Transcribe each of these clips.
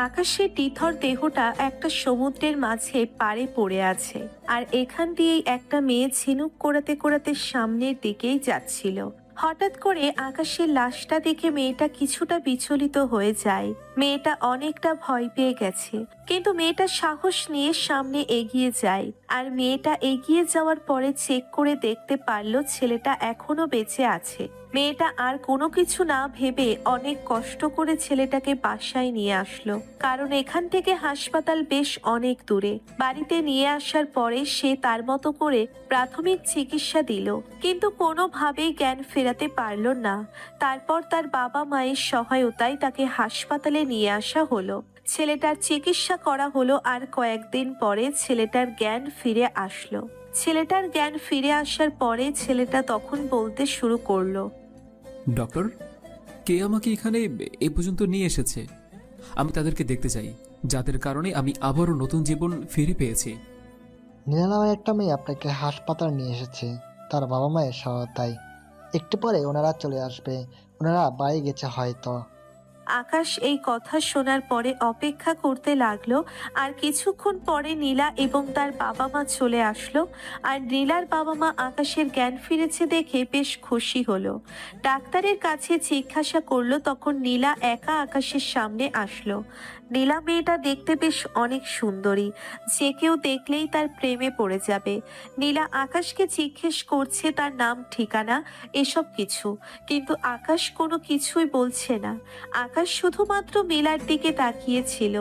আকাশের তীথর দেহটা একটা সমুদ্রের মাঝে পাড়ে পড়ে আছে, আর এখান দিয়েই একটা মেয়ে ঝিনুক কোড়াতে কোড়াতে সামনের দিকেই যাচ্ছিল। হঠাৎ করে আকাশের লাশটা দেখে মেয়েটা কিছুটা বিচলিত হয়ে যায়। মেয়েটা অনেকটা ভয় পেয়ে গেছে, কিন্তু মেয়েটা সাহস নিয়ে সামনে এগিয়ে যায়। আর মেয়েটা এগিয়ে যাওয়ার পরে চেক করে দেখতে পারলো ছেলেটা এখনো বেঁচে আছে। মেয়েটা আর কোনো কিছু না ভেবে অনেক কষ্ট করে ছেলেটাকে বাসায় নিয়ে আসলো, কারণ এখান থেকে হাসপাতাল বেশ অনেক দূরে। বাড়িতে নিয়ে আসার পরে সে তার মতো করে প্রাথমিক চিকিৎসা দিল, কিন্তু কোনোভাবেই জ্ঞান ফেরাতে পারল না। তারপর তার বাবা মায়ের সহায়তায় তাকে হাসপাতালে নিয়ে আসা হলো। ছেলেটার চিকিৎসা করা হলো, আর কয়েকদিন পরে ছেলেটার জ্ঞান ফিরে আসলো। ছেলেটার জ্ঞান ফিরে আসার পরে ছেলেটা তখন বলতে শুরু করলো, ডক্টর, কে আমাকে এখানে এ পর্যন্ত নিয়ে এসেছে? আমি তাদেরকে দেখতে চাই, যাদের কারণে আমি আবারও নতুন জীবন ফিরে পেয়েছি। নীলা নামের একটা মেয়ে আপনাকে হাসপাতাল নিয়ে এসেছে তার বাবা মায়ের সহায়তায়। একটু পরে ওনারা চলে আসবে, ওনারা বাড়ি গেছে হয়তো। আকাশ এই কথা শোনার পরে অপেক্ষা করতে লাগলো। আর কিছুক্ষণ পরে নীলা এবং তার বাবা মা চলে আসলো। আর নীলার বাবা মা আকাশের জ্ঞান ফিরেছে দেখে বেশ খুশি হলো। ডাক্তারের কাছে জিজ্ঞাসা করলো, তখন নীলা একা আকাশের সামনে আসলো। নীলা মেয়েটা দেখতে বেশ অনেক সুন্দরী, যে কেউ দেখলেই তার প্রেমে পড়ে যাবে। নীলা আকাশকে জিজ্ঞেস করছে তার নাম, ঠিকানা, এসব কিছু, কিন্তু আকাশ কোনো কিছুই বলছে না। আকাশ শুধুমাত্র নীলার দিকে তাকিয়েছিল।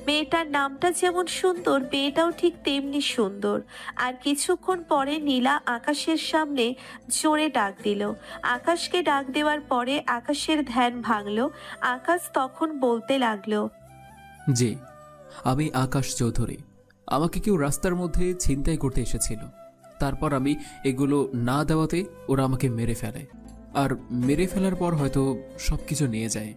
মেয়েটার নামটা যেমন সুন্দর, মেয়েটাও ঠিক তেমনি সুন্দর। আর কিছুক্ষণ পরে নীলা আকাশের সামনে জোরে ডাক দিল। আকাশকে ডাক দেওয়ার পরে আকাশের ধ্যান ভাঙলো। আকাশ তখন বলতে লাগলো, জি, আমি আকাশ চৌধুরী। আমাকে কেউ রাস্তার মধ্যে ছিনতাই করতে এসেছিল। তারপর আমি এগুলো না দেওয়াতে ওরা আমাকে মেরে ফেলে, আর মেরে ফেলার পর হয়তো সবকিছু নিয়ে যায়।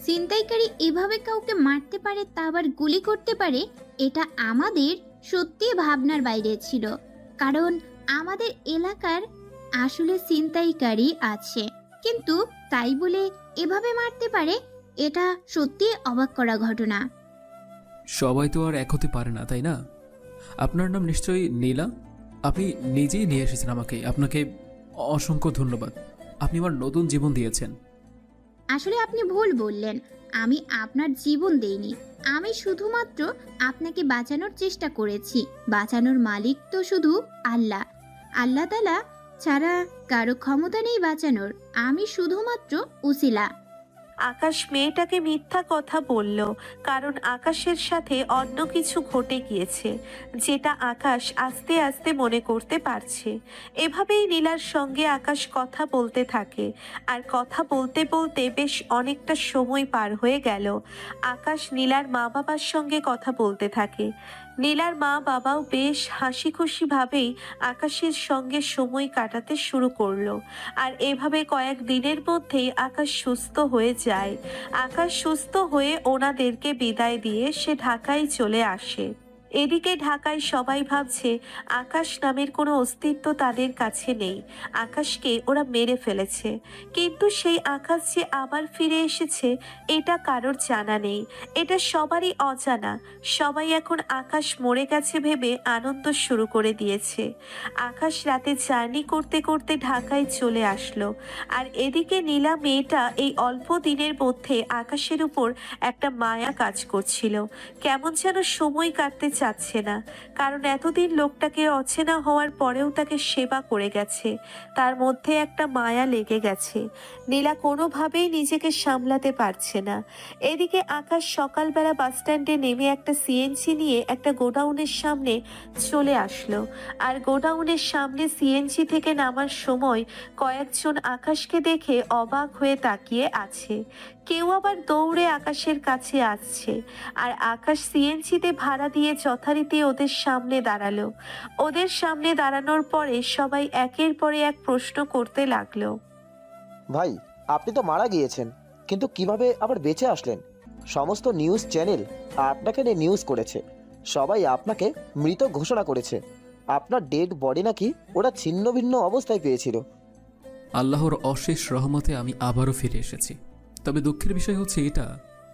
ছিনতাইকারী এভাবে কাউকে মারতে পারে, তা আবার গুলি করতে পারে, এটা আমাদের সত্যি ভাবনার বাইরে ছিল। কারণ আমাদের এলাকার আসলে ছিনতাইকারী আছে, কিন্তু তাই বলে এভাবে মারতে পারে, এটা সত্যি অবাক করা ঘটনা। সবাই তো আর এক হতে পারে না, তাই না? আপনার নাম নিশ্চয়ই নীলা। আপনি নিজেই নিয়ে এসেছেন আমাকে। আপনাকে অসংখ্য ধন্যবাদ। আপনি আমার নতুন জীবন দিয়েছেন। আসলে আপনি ভুল বললেন, আমি আপনার জীবন দেইনি, আমি শুধুমাত্র আপনাকে বাঁচানোর চেষ্টা করেছি। বাঁচানোর মালিক তো শুধু আল্লাহ। আল্লাহ তাআলা ছাড়া কারো ক্ষমতা নেই বাঁচানোর, আমি শুধুমাত্র উসিলা। আকাশ মেয়েটাকে মিথ্যা কথা বলল, কারণ আকাশের সাথে অন্য কিছু ঘটে গিয়েছে, যেটা আকাশ আস্তে আস্তে মনে করতে পারছে। এভাবেই নীলার সঙ্গে আকাশ কথা বলতে থাকে। আর কথা বলতে বলতে বেশ অনেকটা সময় পার হয়ে গেল। আকাশ নীলার মা বাবার সঙ্গে কথা বলতে থাকে। নীলার মা বাবাও বেশ হাসি খুশি ভাবেই আকাশের সঙ্গে সময় কাটাতে শুরু করলো। আর এভাবে কয়েক দিনের মধ্যেই আকাশ সুস্থ হয়ে যায়। আকাশ সুস্থ হয়ে ওনাদেরকে বিদায় দিয়ে সে ঢাকায় চলে আসে। এদিকে ঢাকায় সবাই ভাবছে আকাশ নামের কোনো অস্তিত্ব তাদের কাছে নেই, আকাশকে ওরা মেরে ফেলেছে। কিন্তু সেই আকাশ যে আবার ফিরে এসেছে এটা কারোর জানা নেই, এটা সবারই অজানা। সবাই এখন আকাশ মরে গেছে ভেবে আনন্দ শুরু করে দিয়েছে। আকাশ রাতে জার্নি করতে করতে ঢাকায় চলে আসলো। আর এদিকে নীলা মেয়েটা এই অল্প দিনের মধ্যে আকাশের উপর একটা মায়া কাজ করছিল। কেমন যেন সময় কাটতে চাচ্ছে না, কারণ এতদিন লোকটাকে অচেনা হওয়ার পরেও তাকে সেবা করে গেছে। তার মধ্যে একটা মায়া লেগে গেছে। নীলা কোনোভাবেই নিজেকে সামলাতে পারছে না। এদিকে আকাশ সকালবেলা বাসস্ট্যান্ডে নেমে একটা সিএনজি নিয়ে একটা গোডাউনের সামনে চলে আসলো। আর গোডাউনের সামনে সিএনজি থেকে নামার সময় কয়েকজন আকাশকে দেখে অবাক হয়ে তাকিয়ে আছে। কেউ আবার দৌড়ে আকাশের কাছে আসছে। আর আকাশ সিএনজিতে ভাড়া দিয়ে যথারীতি ওদের সামনে দাঁড়ালো। ওদের সামনে দাঁড়ানোর পরে সবাই একের পরে এক প্রশ্ন করতে লাগলো। ভাই, আপনি তো মারা গিয়েছেন, কিন্তু কিভাবে আবার বেঁচে আসলেন? সমস্ত নিউজ চ্যানেল আপনাকে নিয়ে নিউজ করেছে, সবাই আপনাকে মৃত ঘোষণা করেছে। আপনার ডেড বডি নাকি ওরা ছিন্ন ভিন্ন অবস্থায় পেয়েছিল। আল্লাহর অশেষ রহমতে আমি আবারও ফিরে এসেছি। তবে দুঃখের বিষয় হচ্ছে এটা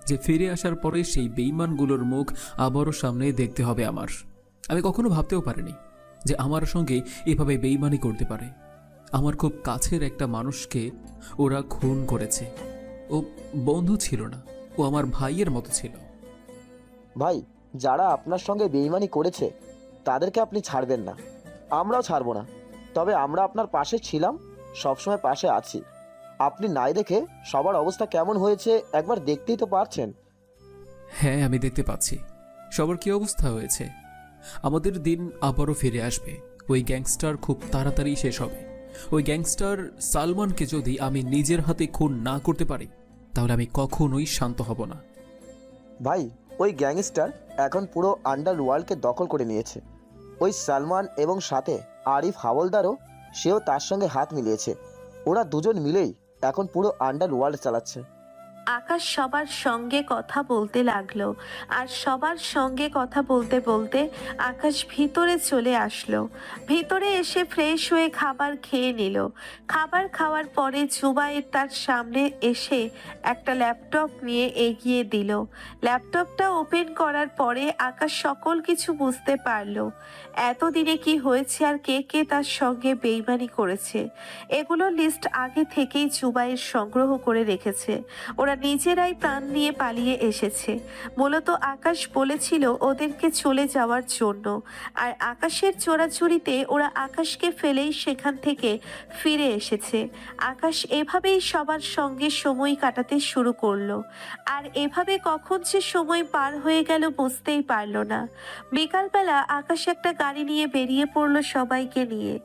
যে ফিরে আসার পরে সেই বেঈমানগুলোর মুখ আবারও সামনে দেখতে হবে আমার। আমি কখনো ভাবতেও পারিনি যে আমার সঙ্গে এভাবে বেঈমানি করতে পারে। আমার খুব কাছের একটা মানুষকে ওরা খুন করেছে। ও বন্ধু ছিল না, ও আমার ভাইয়ের মতো ছিল। ভাই, যারা আপনার সঙ্গে বেইমানি করেছে তাদেরকে আপনি ছাড়বেন না, আমরাও ছাড়বো না। তবে আমরা আপনার পাশে ছিলাম, সবসময় পাশে আছি। আপনি নাই দেখে সবার অবস্থা কেমন হয়েছে একবার দেখতেই তো পারছেন। হ্যাঁ, আমি দেখতে পাচ্ছি সবার কি অবস্থা হয়েছে। আমাদের দিন আবারও ফিরে আসবে। ওই গ্যাংস্টার খুব তাড়াতাড়ি শেষ হবে। ওই গ্যাংস্টার সালমানকে যদি আমি নিজের হাতে খুন না করতে পারি তাহলে আমি কখনোই শান্ত হব না। ভাই, ওই গ্যাংস্টার এখন পুরো আন্ডারওয়ার্ল্ডকে দখল করে নিয়েছে। ওই সালমান এবং সাথে আরিফ হাওলদারও, সেও তার সঙ্গে হাত মিলিয়েছে। ওরা দুজন মিলেই এখন পুরো আন্ডারওয়ার্ল্ড চালাচ্ছে। আকাশ সবার সঙ্গে কথা বলতে লাগলো, আর সবার সঙ্গে কথা বলতে বলতে আকাশ ভিতরে চলে আসলো। ভিতরে এসে ফ্রেশ হয়ে খাবার খেয়ে নিল। খাবার খাওয়ার পরে জুবাইর তার সামনে এসে একটা ল্যাপটপ নিয়ে এগিয়ে দিল। ল্যাপটপটা ওপেন করার পরে আকাশ সকল কিছু বুঝতে পারলো। এতদিনে কি হয়েছে আর কে কে তার সঙ্গে বেইমানি করেছে, এগুলোর লিস্ট আগে থেকেই জুবাইর সংগ্রহ করে রেখেছে। ওরা নিজেরাই প্রাণ নিয়ে পালিয়ে এসেছে। মূলত আকাশ বলেছিল ওদেরকে চলে যাওয়ার জন্য, আর আকাশের চোরাচুরিতে ওরা আকাশকে ফেলেই সেখান থেকে ফিরে এসেছে। আকাশ এভাবেই সবার সঙ্গে সময় কাটাতে শুরু করলো, আর এভাবে কখন যে সময় পার হয়ে গেল বুঝতেই পারলো না। বিকালবেলা আকাশ একটা গাড়ি নিয়ে বেরিয়ে পড়লো সবাইকে নিয়ে।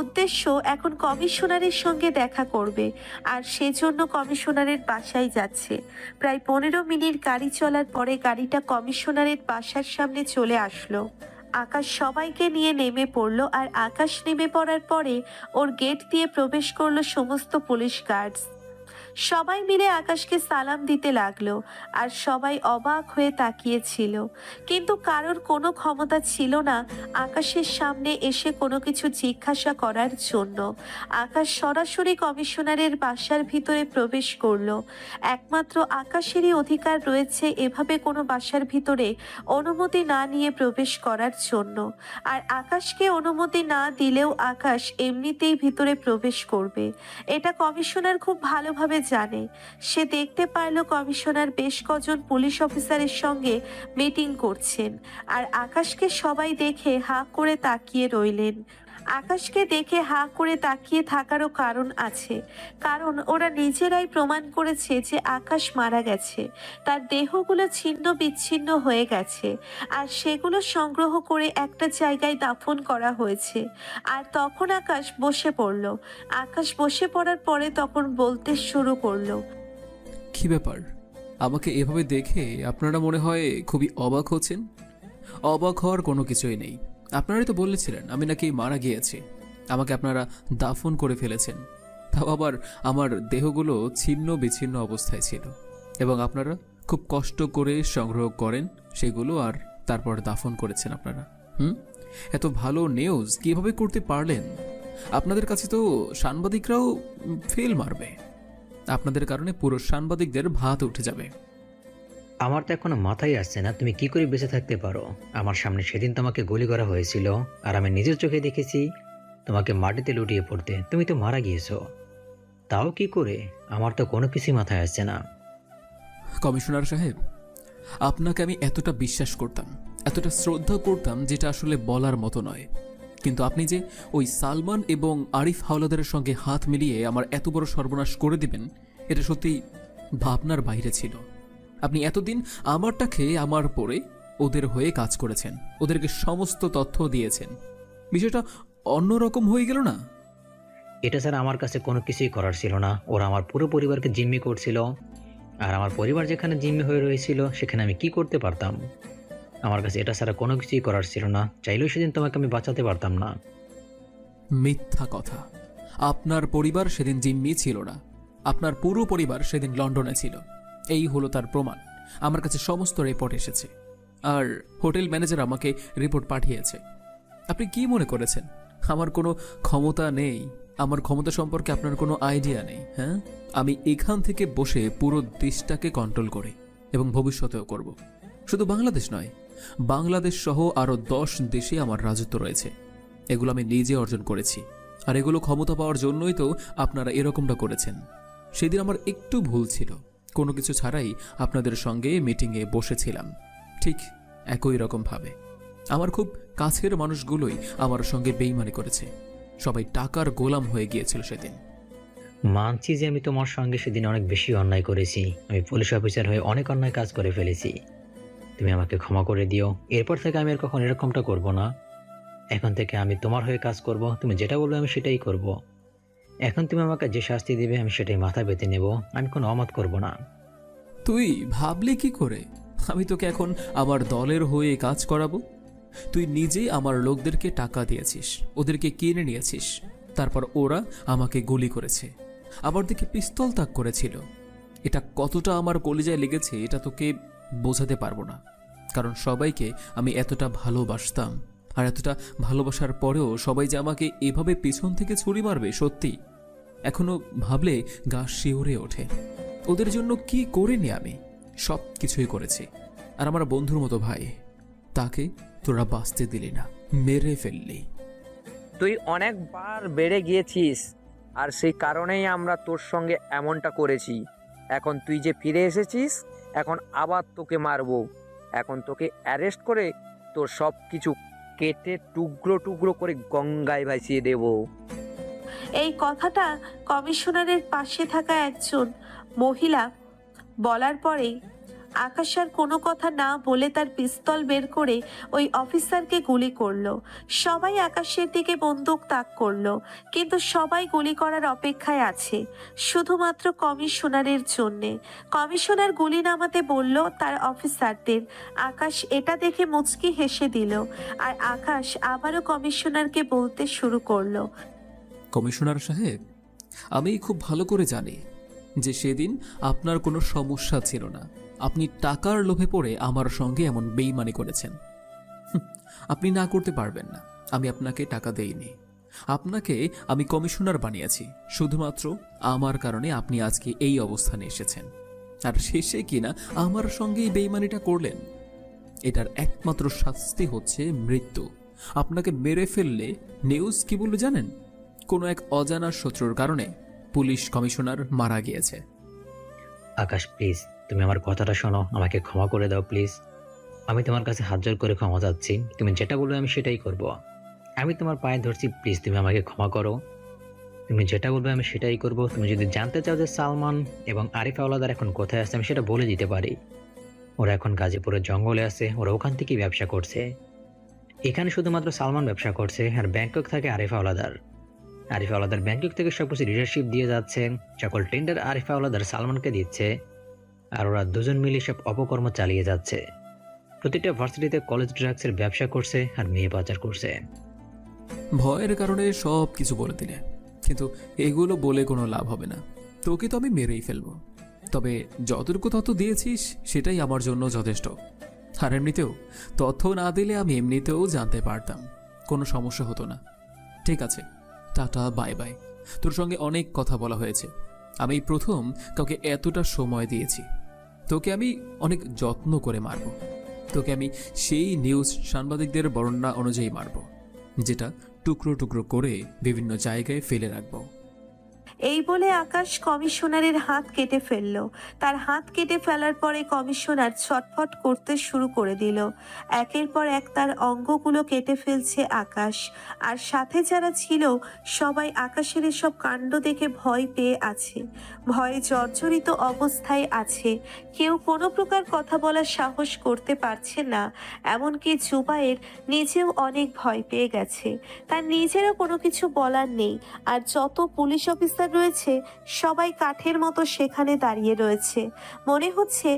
উদ্দেশ্য এখন কমিশনারের সঙ্গে দেখা করবে, আর সেজন্য কমিশনারের বাসায় যাচ্ছে। প্রায় 15 মিনিট গাড়ি চলার পরে গাড়িটা কমিশনারের বাসার সামনে চলে আসলো। আকাশ সবাইকে নিয়ে নেমে পড়লো, আর আকাশ নেমে পড়ার পরে ওর গেট দিয়ে প্রবেশ করলো সমস্ত পুলিশ গার্ডস। সবাই মিলে আকাশকে সালাম দিতে লাগলো, আর সবাই অবাক হয়ে তাকিয়েছিল, কিন্তু কারোর কোনো ক্ষমতা ছিল না আকাশের সামনে এসে কোনো কিছু জিজ্ঞাসা করার জন্য। আকাশ সরাসরি কমিশনারের বাসার ভিতরে প্রবেশ করলো। একমাত্র আকাশেরই অধিকার রয়েছে এভাবে কোনো বাসার ভিতরে অনুমতি না নিয়ে প্রবেশ করার জন্য, আর আকাশকে অনুমতি না দিলেও আকাশ এমনিতেই ভিতরে প্রবেশ করবে। এটা কমিশনার খুব ভালোভাবে জানে। সে দেখতে পারলো কমিশনার বেশ কজন পুলিশ অফিসারের সঙ্গে মিটিং করছেন, আর আকাশকে সবাই দেখে হাঁ করে তাকিয়ে রইলেন। আকাশকে দেখে হাঁ করে তাকিয়ে থাকারও কারণ আছে, কারণ ওরা নিজেরাই প্রমাণ করেছে যে আকাশ মারা গেছে, তার দেহগুলো ছিন্ন বিচ্ছিন্ন হয়ে গেছে, আর সেগুলো সংগ্রহ করে একটা জায়গায় দাফন করা হয়েছে। আর তখন আকাশ বসে পড়ল। আকাশ বসে পড়ার পরে তখন বলতে শুরু করলো, কি ব্যাপার? আমাকে এভাবে দেখে আপনারা মনে হয় খুবই অবাক হচ্ছেন। অবাক হওয়ার কোনো কিছুই নেই। আপনারাই তো বলেছিলেন আমি নাকি মারা গিয়েছি, আমাকে আপনারা দাফন করে ফেলেছেন, তাও আবার আমার দেহগুলো ছিন্ন বিচ্ছিন্ন অবস্থায় ছিল, এবং আপনারা খুব কষ্ট করে সংগ্রহ করেন সেগুলো, আর তারপর দাফন করেছেন আপনারা। এত ভালো নিউজ কিভাবে করতে পারলেন? আপনাদের কাছে তো সাংবাদিকরাও ফেল মারবে। আপনাদের কারণে পুরো সাংবাদিকদের ভাত উঠে যাবে। আমার তো এখনো মাথায় আসছে না তুমি কি করে বেঁচে থাকতে পারো। আমার সামনে সেদিন তোমাকে গুলি করা হয়েছিল, আর আমি নিজের চোখে দেখেছি তোমাকে মাটিতে লুটিয়ে পড়তে। তুমি তো মারা গিয়েছো, তাও কি করে? আমার তো কোনো কিছুই মাথায় আসছে না। কমিশনার সাহেব, আপনাকে আমি এতটা বিশ্বাস করতাম, এতটা শ্রদ্ধা করতাম, যেটা আসলে বলার মতো নয়। কিন্তু আপনি যে ওই সালমান এবং আরিফ হাওলাদারের সঙ্গে হাত মিলিয়ে আমার এত বড় সর্বনাশ করে দিবেন, এটা সত্যি ভাবনার বাইরে ছিল। আপনি এতদিন আমারটা খেয়ে আমার পরে ওদের হয়ে কাজ করেছেন, ওদেরকে সমস্ত তথ্য দিয়েছেন। বিষয়টা অন্যরকম হয়ে গেল না? এটা ছাড়া আমার কাছে কোনো কিছুই করার ছিল না। ওরা আমার পুরো পরিবারকে জিম্মি করছিল, আর আমার পরিবার যেখানে জিম্মি হয়ে রয়েছিল সেখানে আমি কি করতে পারতাম? আমার কাছে এটা ছাড়া কোনো কিছুই করার ছিল না। চাইলেও সেদিন তোমাকে আমি বাঁচাতে পারতাম না। মিথ্যা কথা। আপনার পরিবার সেদিন জিম্মি ছিল না, আপনার পুরো পরিবার সেদিন লন্ডনে ছিল। এই হলো তার প্রমাণ। আমার কাছে সমস্ত রিপোর্ট এসেছে, আর হোটেল ম্যানেজার আমাকে রিপোর্ট পাঠিয়েছে। আপনি কি মনে করেছেন আমার কোনো ক্ষমতা নেই? আমার ক্ষমতা সম্পর্কে আপনার কোনো আইডিয়া নেই। হ্যাঁ, আমি এখান থেকে বসে পুরো দেশটাকে কন্ট্রোল করি এবং ভবিষ্যতেও করব। শুধু বাংলাদেশ নয়, বাংলাদেশ সহ আরও 10 দেশে আমার রাজত্ব রয়েছে। এগুলো আমি নিজে অর্জন করেছি, আর এগুলো ক্ষমতা পাওয়ার জন্যই তো আপনারা এরকমটা করেছেন। সেদিন আমার একটু ভুল ছিল, কোনো কিছু ছাড়াই আপনাদের সঙ্গে মিটিংয়ে বসেছিলাম, ঠিক একই রকমভাবে। আমার খুব কাছের মানুষগুলোই আমার সঙ্গে বেইমানি করেছে। সবাই টাকার গোলাম হয়ে গিয়েছিল সেদিন। মানছি যে আমি তোমার সঙ্গে সেদিন অনেক বেশি অন্যায় করেছি। আমি পুলিশ অফিসার হয়ে অনেক অন্যায় কাজ করে ফেলেছি। তুমি আমাকে ক্ষমা করে দিও। এরপর থেকে আমি আর কখন এরকমটা করব না। এখন থেকে আমি তোমার হয়ে কাজ করব। তুমি যেটা বলবে আমি সেটাই করব। এখন তুমি আমাকে যে শাস্তি দিবে আমি সেটাই মাথা পেতে নেব। আমি কোনো অমত করব না। তুই ভাবলি কি করে আমি তোকে এখন আমার দলের হয়ে কাজ করাবো? তুই নিজেই আমার লোকদেরকে টাকা দিয়েছিস, ওদেরকে কিনে নিয়েছিস, তারপর ওরা আমাকে গুলি করেছে, আমার দিকে পিস্তল তাক করেছিল। এটা কতটা আমার কলিজায় লেগেছে এটা তোকে বোঝাতে পারবো না, কারণ সবাইকে আমি এতটা ভালোবাসতাম। আর এতটা ভালোবাসার পরেও সবাই যে আমাকে এভাবে পিছন থেকে ছুরি মারবে, সত্যি এখনো ভাবলে গা শিউরে ওঠে। ওদের জন্য কি করিনি আমি? সব কিছুই করেছি। আর আমার বন্ধুর মতো ভাই, তাকে তোরা বাঁচতে দিলি না, মেরে ফেললি। তুই অনেকবার বেড়ে গিয়েছিস, আর সেই কারণেই আমরা তোর সঙ্গে এমনটা করেছি। এখন তুই যে ফিরে এসেছিস, এখন আবার তোকে মারবো। এখন তোকে অ্যারেস্ট করে তোর সব কিছু কেটে টুকরো টুকরো করে গঙ্গায় ভাসিয়ে দেব। এই কথাটা কমিশনারের পাশে থাকা একজন মহিলা বলার পরেই আকাশ আর কোনো কথা না বলে তার পিস্তল বের করে ওই অফিসারকে গুলি করলো। সবাই আকাশের দিকে বন্দুক তাক করলো, কিন্তু সবাই গুলি করার অপেক্ষায় আছে শুধুমাত্র কমিশনারের জন্যে। কমিশনার গুলি নামাতে বলল তার অফিসারদের। আকাশ এটা দেখে মুচকি হেসে দিল, আর আকাশ আবারও কমিশনারকে বলতে শুরু করলো, কমিশনার সাহেব, আমি খুব ভালো করে জানি যে সেদিন আপনার কোনো সমস্যা ছিল না। আপনি টাকার লোভে পড়ে আমার সঙ্গে এমন বেইমানি করেছেন। আপনি না করতে পারবেন না। আমি আপনাকে টাকা দেইনি, আপনাকে আমি কমিশনার বানিয়েছি শুধুমাত্র আমার কারণে। আপনি আজকে এই অবস্থানে এসেছেন, আর শেষে কিনা আমার সঙ্গেই বেইমানিটা করলেন। এটার একমাত্র শাস্তি হচ্ছে মৃত্যু। আপনাকে মেরে ফেললে নিউজ কি বলবে জানেন? কোনো এক অজানা শত্রুর কারণে পুলিশ কমিশনার মারা গিয়েছে। আকাশ প্লিজ, তুমি আমার কথাটা শোনো। আমাকে ক্ষমা করে দাও প্লিজ। আমি তোমার কাছে হাত জোর করে ক্ষমা চাচ্ছি। তুমি যেটা বলবে আমি সেটাই করব। আমি তোমার পায়ে ধরছি, প্লিজ তুমি আমাকে ক্ষমা করো। তুমি যেটা বলবে আমি সেটাই করব। তুমি যদি জানতে চাও যে সালমান এবং আরিফ আওলাদার এখন কোথায় আছে, আমি সেটা বলে দিতে পারি। ওরা এখন গাজীপুরের জঙ্গলে আছে, ওরা ওখান থেকেই ব্যবসা করছে। এখানে শুধুমাত্র সালমান ব্যবসা করছে, আর ব্যাংকক থাকে আরিফ আওলাদার। আরিফ আওলাদার ব্যাংকক থেকে সবকিছু লিডারশিপ দিয়ে যাচ্ছে। সকল টেন্ডার আরিফ আওলাদার সালমানকে দিচ্ছে, আর ওরা দুজন মিলে সব অপকর্ম চালিয়ে যাচ্ছে। প্রতিটা ভার্সিটিতে কলেজ ড্রাগসের ব্যবসা করছে আর মেয়ে পাচার করছে। ভয়ের কারণে সব কিছু বলে দিলে, কিন্তু এগুলো বলে কোনো লাভ হবে না। তোকে তো আমি মেরেই ফেলবো, তবে যতটুকু তথ্য দিয়েছিস সেটাই আমার জন্য যথেষ্ট। আর এমনিতেও তথ্য না দিলে আমি এমনিতেও জানতে পারতাম, কোনো সমস্যা হতো না। ঠিক আছে, টাটা, বাই বাই। তোর সঙ্গে অনেক কথা বলা হয়েছে। আমি প্রথম কাউকে এতটা সময় দিয়েছি। তোকে আমি অনেক যত্ন করে মারব। তোকে আমি সেই নিউজ সাংবাদিকদের বর্ণনা অনুযায়ী মারব, যেটা টুকরো টুকরো করে বিভিন্ন জায়গায় ফেলে রাখবো। এই বলে আকাশ কমিশনারের হাত কেটে ফেলল। তার হাত কেটে ফেলার পরে কমিশনার ছটফট করতে শুরু করে দিল। একের পর এক তার অঙ্গগুলো কেটে ফেলছে আকাশ। আর সাথে যারা ছিল সবাই আকাশের এসব কাণ্ড দেখে ভয় পেয়ে আছে, ভয়ে জর্জরিত অবস্থায় আছে। কেউ কোনো প্রকার কথা বলার সাহস করতে পারছে না। এমনকি জুবায়ের নিজেও অনেক ভয় পেয়ে গেছে। তার নিজেরও কোনো কিছু বলার নেই। আর যত পুলিশ অফিসার রয়েছে সবাই কাঠের মতো সেখানে দাঁড়িয়ে রয়েছে। মনে হচ্ছে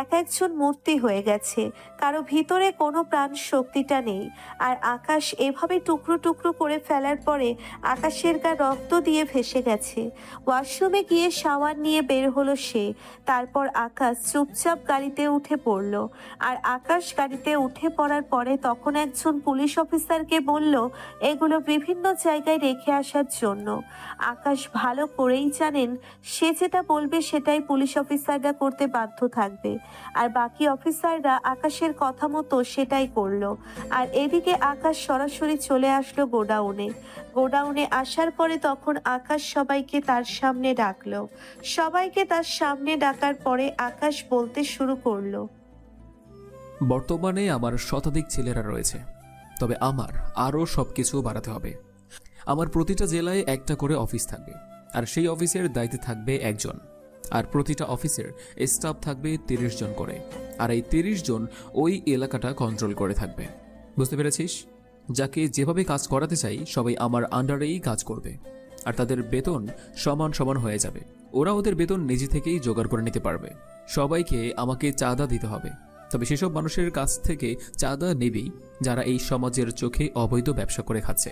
এক একজন মূর্তি হয়ে গেছে, কারো ভিতরে কোনো প্রাণ শক্তিটা নেই। আর আকাশ এভাবে টুকরো টুকরো করে ফেলার পরে আকাশের গা রক্ত দিয়ে ভেসে গেছে। ওয়াশরুমে গিয়ে শাওয়ার নিয়ে বের হলো সে। তারপর আকাশ চুপচাপ গাড়িতে উঠে পড়ল। আর আকাশ গাড়িতে উঠে পড়ার পরে তখন একজন পুলিশ অফিসারকে বলল এগুলো বিভিন্ন জায়গায় রেখে আসার জন্য। আকাশ ভালো করেই জানেন সে যেটা বলবে সেটাই পুলিশ অফিসাররা করতে বাধ্য থাকবে। আর বাকি অফিসাররা আকাশের কথা মতো সেটাই করলো। আর এদিকে আকাশ সরাসরি চলে আসলো গোডাউনে। গোডাউনে আসার পরে তখন আকাশ সবাইকে তার সামনে ডাকলো। সবাইকে তার সামনে ডাকার পরে আকাশ বলতে শুরু করলো। বর্তমানে আমার শতাধিক ছেলেরা রয়েছে, তবে আমার আরও সব কিছু বাড়াতে হবে। আমার প্রতিটা জেলায় একটা করে অফিস থাকবে, আর সেই অফিসের দায়িত্বে থাকবে একজন। আর প্রতিটা অফিসের স্টাফ থাকবে 30 জন করে। আর এই 30 জন ওই এলাকাটা কন্ট্রোল করে থাকবে। বুঝতে পেরেছিস? যাকে যেভাবে কাজ করাতে চাই সবাই আমার আন্ডারেই কাজ করবে, আর তাদের বেতন সমান সমান হয়ে যাবে। ওরা ওদের বেতন নিজে থেকেই জোগাড় করে নিতে পারবে। সবাইকে আমাকে চাঁদা দিতে হবে, তবে সেসব মানুষের কাছ থেকে চাঁদা নেবেই যারা এই সমাজের চোখে অবৈধ ব্যবসা করে খাচ্ছে।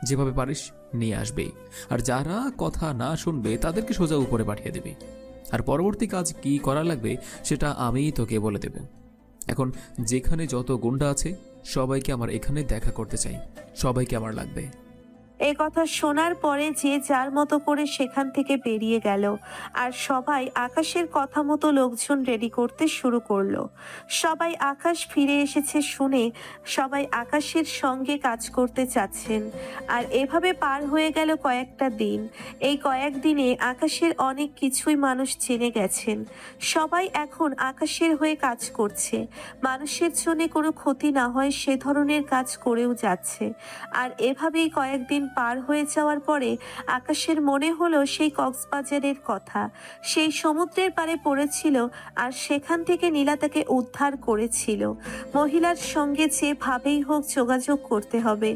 যেভাবে পারিস নিয়ে আসবেই, আর যারা কথা না শুনবে তাদেরকে সোজা উপরে পাঠিয়ে দেবে। আর পরবর্তী কাজ কি করা লাগবে সেটা আমিই তোকে বলে দেব। এখন যেখানে যত গুন্ডা আছে সবাইকে আমার এখানে দেখা করতে চাই, সবাইকে আমার লাগবে। এই কথা শোনার পরে যে যার মতো করে সেখান থেকে বেরিয়ে গেল। আর সবাই আকাশের কথা মতো লোকজন রেডি করতে শুরু করলো। সবাই আকাশ ফিরে এসেছে শুনে সবাই আকাশের সঙ্গে কাজ করতে চাচ্ছেন। আর এভাবে পার হয়ে গেল কয়েকটা দিন। এই কয়েকদিনে আকাশের অনেক কিছুই মানুষ জেনে গেছেন। সবাই এখন আকাশের হয়ে কাজ করছে, মানুষের জন্য কোনো ক্ষতি না হয় সে ধরনের কাজ করেও যাচ্ছে। আর এভাবেই কয়েকদিন পার হয়ে যাওয়ার পরে আকাশের মনে হলো সেই কক্সবাজারের কথা। সেই সমুদ্রের পাড়ে পড়েছিল, আর সেখান থেকে নীলা তাকে উদ্ধার করেছিল। মহিলার সঙ্গে যেভাবেই হোক যোগাযোগ করতে হবে।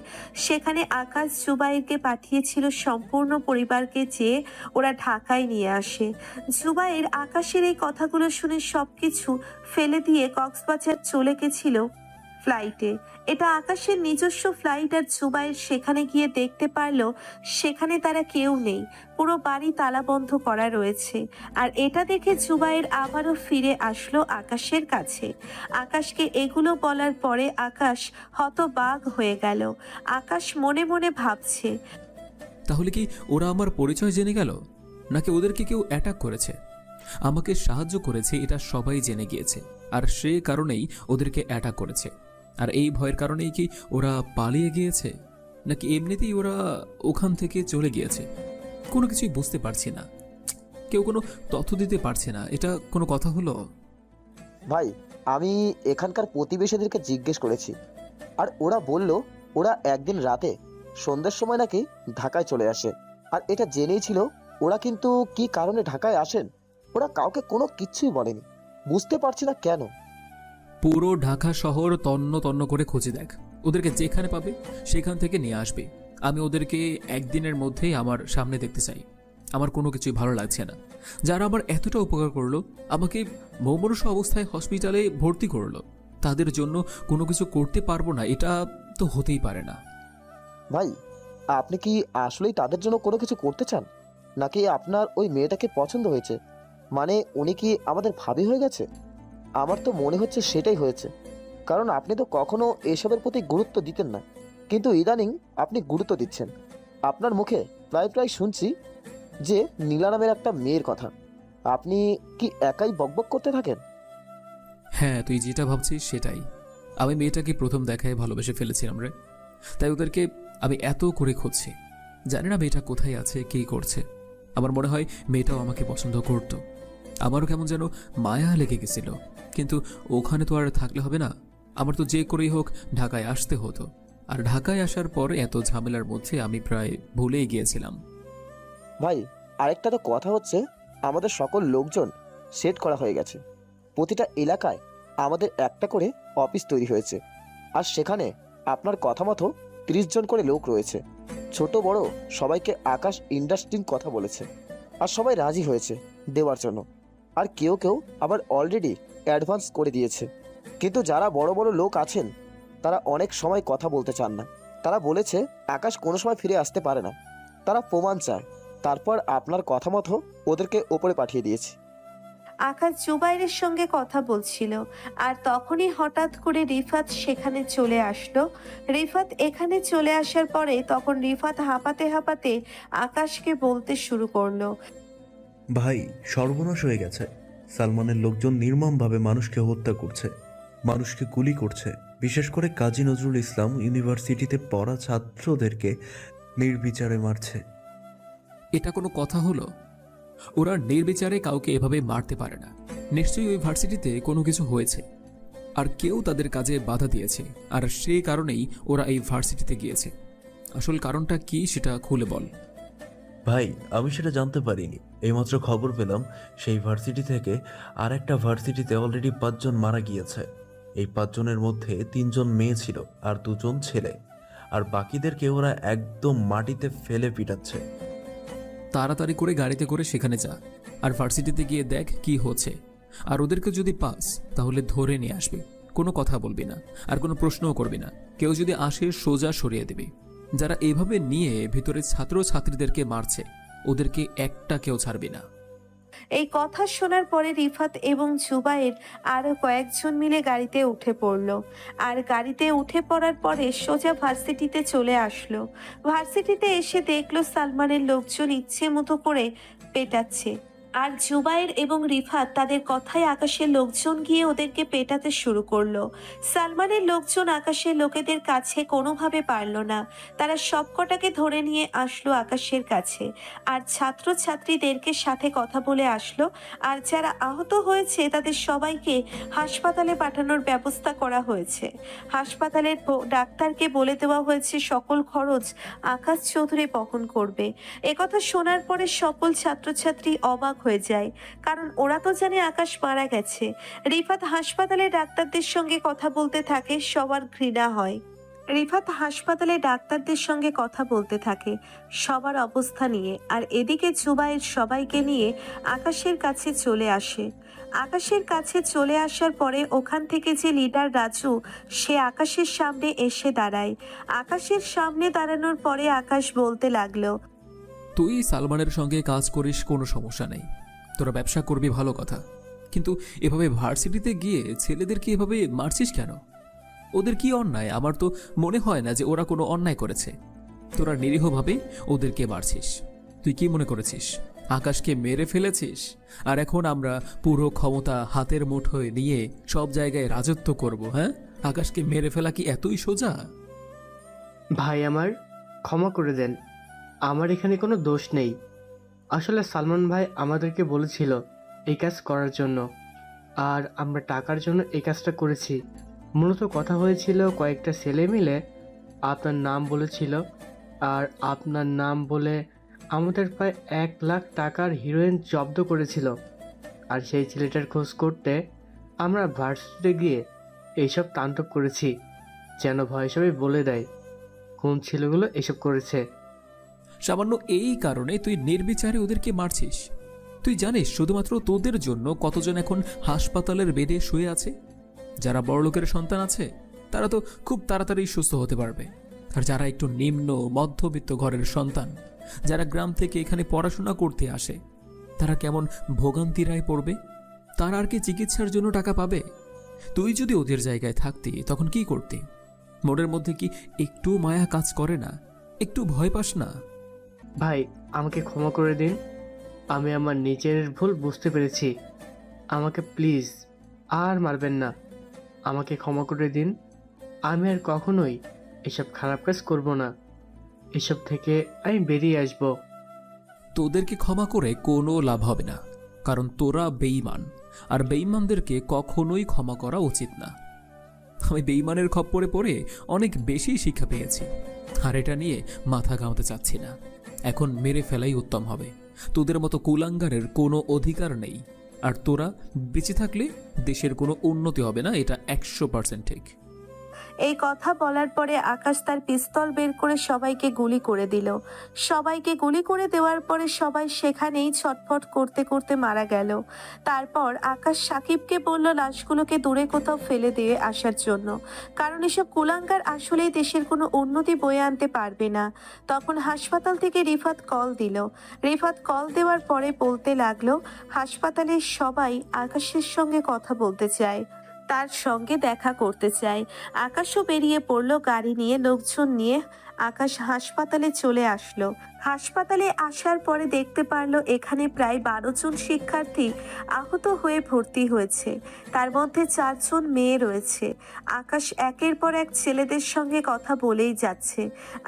সেখানে আকাশ জুবাইরকে পাঠিয়েছিল সম্পূর্ণ পরিবারকে, যে ওরা ঢাকায় নিয়ে আসে। জুবাইর আকাশের এই কথাগুলো শুনে সবকিছু ফেলে দিয়ে কক্সবাজার চলে গেছিল ফ্লাইটে। এটা আকাশের নিজস্ব ফ্লাইট। আর জুবাইর সেখানে গিয়ে দেখতে পারল সেখানে তারা কেউ নেই, পুরো বাড়ি তালাবন্ধ করা রয়েছে। আর এটা দেখে জুবাইর আবারও ফিরে আসলো আকাশের কাছে। আকাশকে এগুলো বলার পরে আকাশ হতবাক হয়ে গেল। আকাশ মনে মনে ভাবছে, তাহলে কি ওরা আমার পরিচয় জেনে গেল, নাকি ওদেরকে কেউ অ্যাটাক করেছে? আমাকে সাহায্য করেছে এটা সবাই জেনে গিয়েছে, আর সে কারণেই ওদেরকে অ্যাটাক করেছে। আর এই ভয়ের কারণেই কি ওরা পালিয়ে গিয়েছে, নাকি এমনিতেই ওরা ওখান থেকে চলে গিয়েছে? কোনো কিছুই বুঝতে পারছি না। কেউ কোনো তথ্য দিতে পারছে না। এটা কোনো কথা হলো? ভাই, আমি এখানকার প্রতিবেশীদেরকে জিজ্ঞেস করেছি, আর ওরা বলল ওরা একদিন রাতে সন্ধ্যের সময় নাকি ঢাকায় চলে আসে। আর এটা জেনেই ছিল ওরা, কিন্তু কি কারণে ঢাকায় আসেন ওরা কাউকে কোনো কিচ্ছুই বলেনি। বুঝতে পারছি না কেন। পুরো ঢাকা শহর তন্ন তন্ন করে খুঁজে দেখ, ওদেরকে যেখানে পাবে সেখান থেকে নিয়ে আসবে। আমি ওদেরকে একদিনের মধ্যেই আমার সামনে দেখতে চাই। আমার কোনো কিছুই ভালো লাগছে না। যারা আমার এতটা উপকার করলো, আমাকে মুমূর্ষু অবস্থায় হসপিটালে ভর্তি করলো, তাদের জন্য কোনো কিছু করতে পারবো না? এটা তো হতেই পারে না। ভাই, আপনি কি আসলেই তাদের জন্য কোনো কিছু করতে চান, নাকি আপনার ওই মেয়েটাকে পছন্দ হয়েছে? মানে উনি কি আমাদের ভাবি হয়ে গেছে? আমার তো মনে হচ্ছে সেটাই হয়েছে, কারণ আপনি তো কখনো এসবের প্রতি গুরুত্ব দিতেন না, কিন্তু ইদানিং আপনি গুরুত্ব দিচ্ছেন। আপনার মুখে প্রায় প্রায় শুনছি যে নীলা নামের একটা মেয়ের কথা। আপনি কি একাই বকবক করতে থাকেন? হ্যাঁ, তুই যেটা ভাবছিস সেটাই। আমি মেয়েটাকে প্রথম দেখায় ভালোবেসে ফেলেছিলাম রে, তাই ওদেরকে আমি এত করে খুঁজছি। জানি না মেয়েটা কোথায় আছে, কী করছে। আমার মনে হয় মেয়েটাও আমাকে পছন্দ করত। আমারও কেমন যেন মায়া লেগে গেছিল, কিন্তু ওখানে তো আর থাকলে হবে না। আমার তো যে করেই হোক ঢাকায় আসতে হতো। আর ঢাকায় আসার পর এত ঝামেলার মধ্যে আমি প্রায় ভুলেই গিয়েছিলাম। ভাই, আরেকটা তো কথা হচ্ছে, আমাদের সকল লোকজন সেট করা হয়ে গেছে। প্রতিটা এলাকায় আমাদের একটা করে অফিস তৈরি হয়েছে, আর সেখানে আপনার কথা মতো 30 জন করে লোক রয়েছে। ছোট বড় সবাইকে আকাশ ইন্টারেস্টিং কথা বলেছে, আর সবাই রাজি হয়েছে দেওয়ার জন্য। আর কেউ কেউ আবার অলরেডি অ্যাডভান্স করে দিয়েছে। কিন্তু যারা বড় বড় লোক আছেন তারা অনেক সময় কথা বলতে চান না। তারা বলেছে আকাশ কোনো সময় ফিরে আসতে পারে না, তারা প্রমাণ চায়। তারপর আপনার কথা মতো ওদেরকে ওপরে পাঠিয়ে দিয়েছি। আকাশ জুবাইরের সঙ্গে কথা বলছিল, আর তখনই হঠাৎ করে রিফাত সেখানে চলে আসলো। রিফাত এখানে চলে আসার পরে তখন রিফাত হাঁপাতে হাঁপাতে আকাশকে বলতে শুরু করলো। ভাই, সর্বনাশ হয়ে গেছে। সালমানের লোকজন নির্মমভাবে মানুষকে হত্যা করছে, মানুষকে গুলি করছে। বিশেষ করে কাজী নজরুল ইসলাম ইউনিভার্সিটিতে পড়া ছাত্রদেরকে নির্বিচারে মারছে। এটা কোনো কথা হলো? ওরা নির্বিচারে কাউকে এভাবে মারতে পারে না। নিশ্চয়ই ওই ভার্সিটিতে কোনো কিছু হয়েছে, আর কেউ তাদের কাজে বাধা দিয়েছে, আর সেই কারণেই ওরা এই ভার্সিটিতে গিয়েছে। আসল কারণটা কি সেটা খুলে বল। ভাই, আমি সেটা জানতে পারিনি। এইমাত্র খবর পেলাম সেই ভার্সিটি থেকে আর একটা ভার্সিটিতে অলরেডি 5 জন মারা গিয়েছে। এই 5 জনের মধ্যে 3 জন মেয়ে ছিল আর 2 জন ছেলে, আর বাকিদেরকে ওরা একদম মাটিতে ফেলে পিটাচ্ছে। তাড়াতাড়ি করে গাড়িতে করে সেখানে যা, আর ভার্সিটিতে গিয়ে দেখ কি হচ্ছে। আর ওদেরকে যদি পাস তাহলে ধরে নিয়ে আসবি, কোনো কথা বলবি না, আর কোনো প্রশ্নও করবি না। কেউ যদি আসে সোজা সরিয়ে দিবি। যারা এভাবে নিয়ে ভিতরে ছাত্র ছাত্রীদেরকে মারছে ওদেরকে একটা কেউ ছাড়বি না। এই কথা শোনার পরে রিফাত এবং জুবাইর আরো কয়েকজন মিলে গাড়িতে উঠে পড়ল। আর গাড়িতে উঠে পড়ার পরে সোজা ভার্সিটিতে চলে আসলো। ভার্সিটিতে এসে দেখলো সালমানের লোকজন ইচ্ছে মতো করে পেটাচ্ছে, আর জুবাইর এবং রিফাত তাদের কথায় আকাশের লোকজন গিয়ে ওদেরকে পেটাতে শুরু করলো। সালমানের লোকজন আকাশের লোকেদের কাছে কোনোভাবে পারল না। তারা সবকটাকে ধরে নিয়ে আসলো আকাশের কাছে, আর ছাত্রছাত্রীদেরকে সাথে কথা বলে আসলো। আর যারা আহত হয়েছে তাদের সবাইকে হাসপাতালে পাঠানোর ব্যবস্থা করা হয়েছে। হাসপাতালের ডাক্তারকে বলে দেওয়া হয়েছে সকল খরচ আকাশ চৌধুরী বহন করবে। একথা শোনার পরে সকল ছাত্রছাত্রী অবাক হয়ে যায়, কারণ ওরা তো জানে আকাশ মারা গেছে। রিফাত হাসপাতালে ডাক্তারদের সঙ্গে কথা বলতে থাকে, সবার ঘৃণা হয়। রিফাত হাসপাতালে ডাক্তারদের সঙ্গে কথা বলতে থাকে সবার অবস্থা নিয়ে, আর এদিকে জুবাইর সবাইকে নিয়ে আকাশের কাছে চলে আসে। আকাশের কাছে চলে আসার পরে ওখান থেকে যে লিডার রাজু, সে আকাশের সামনে এসে দাঁড়ায়। আকাশের সামনে দাঁড়ানোর পরে আকাশ বলতে লাগলো, তুই সালমানের সঙ্গে কাজ করিস, কোনো সমস্যা নেই, তোরা ব্যবসা করবি, ভালো কথা। কিন্তু এভাবে ভার্সিটিতে গিয়ে ছেলেদেরকে এভাবে মারছিস কেন? ওদের কি অন্যায়? আমার তো মনে হয় না যে ওরা কোনো অন্যায় করেছে। তোরা নিরীহভাবে ওদেরকে মারছিস। তুই কি মনে করেছিস আকাশকে মেরে ফেলেছিস, আর এখন আমরা পুরো ক্ষমতা হাতের মুঠোয় নিয়ে সব জায়গায় রাজত্ব করব? হ্যাঁ, আকাশকে মেরে ফেলা কি এতই সোজা? ভাই আমার, ক্ষমা করে দেন, আমার এখানে কোনো দোষ নেই। আসলে সালমান ভাই আমাদেরকে বলেছিল এই কাজ করার জন্য, আর আমরা টাকার জন্য এই কাজটা করেছি। মূলত কথা হয়েছিল, কয়েকটা ছেলে মিলে আপনার নাম বলেছিল, আর আপনার নাম বলে আমাদের প্রায় 1 লাখ টাকার হিরোইন জব্দ করেছিল। আর সেই ছেলেটার খোঁজ করতে আমরা ভার্সিটিতে গিয়ে এইসব তাণ্ডব করেছি, যেন ভয় সবাই বলে দেয় কোন ছেলেগুলো এসব করেছে। সামান্য এই কারণে তুই নির্বিচারে ওদেরকে মারছিস? তুই জানিস শুধুমাত্র তোদের জন্য কতজন এখন হাসপাতালের বেডে শুয়ে আছে? যারা বড়লোকের সন্তান আছে তারা তো খুব তাড়াতাড়ি সুস্থ হতে পারবে, আর যারা একটু নিম্ন মধ্যবিত্ত ঘরের সন্তান, যারা গ্রাম থেকে এখানে পড়াশোনা করতে আসে, তারা কেমন ভোগান্তিরায় পড়বে? তারা আর কি চিকিৎসার জন্য টাকা পাবে? তুই যদি ওদের জায়গায় থাকতি তখন কি করতি? মনের মধ্যে কি একটু মায়া কাজ করে না? একটু ভয় পাস না? ভাই, আমাকে ক্ষমা করে দিন, আমি আমার নিজের ভুল বুঝতে পেরেছি। আমাকে প্লিজ আর মারবেন না, আমাকে ক্ষমা করে দিন। আমি আর কখনোই এসব খারাপ কাজ করব না, এসব থেকে আমি বেরিয়ে আসব। তোদেরকে ক্ষমা করে কোনো লাভ হবে না, কারণ তোরা বেঈমান, আর বেঈমানদেরকে কখনোই ক্ষমা করা উচিত না। আমি বেঈমানের খপ্পরে পড়ে অনেক বেশি শিক্ষা পেয়েছি, আর এটা নিয়ে মাথা ঘামাতে চাচ্ছি না। এখন মেরে ফেলাই উত্তম হবে। তোদের মতো কুলাঙ্গারের কোনো অধিকার নেই, আর তোরা বেঁচে থাকলে দেশের কোনো উন্নতি হবে না, এটা 100% ঠিক। এই কথা বলার পরে আকাশ তার পিস্তল বের করে সবাইকে গুলি করে দিল। সবাইকে গুলি করে দেওয়ার পরে সবাই সেখানেই ছটফট করতে করতে মারা গেল। তারপর আকাশ সাকিবকে বলল লাশগুলোকে দূরে কোথাও ফেলে দিয়ে আসার জন্য, কারণ এসব কুলাঙ্গার আসলেই দেশের কোনো উন্নতি বয়ে আনতে পারবে না। তখন হাসপাতাল থেকে রিফাত কল দিল। রিফাত কল দেওয়ার পরে বলতে লাগলো হাসপাতালের সবাই আকাশের সঙ্গে কথা বলতে চায়, তার সঙ্গে দেখা করতে চায়। আকাশও বেরিয়ে পড়লো গাড়ি নিয়ে, লোকজন নিয়ে আকাশ হাসপাতালে চলে আসলো। হাসপাতালে আসার পরে দেখতে পারলো এখানে প্রায় 12 জন শিক্ষার্থী আহত হয়ে ভর্তি হয়েছে, তার মধ্যে 4 জন মেয়ে রয়েছে। আকাশ একের পর এক ছেলেদের সঙ্গে কথা বলেই যাচ্ছে,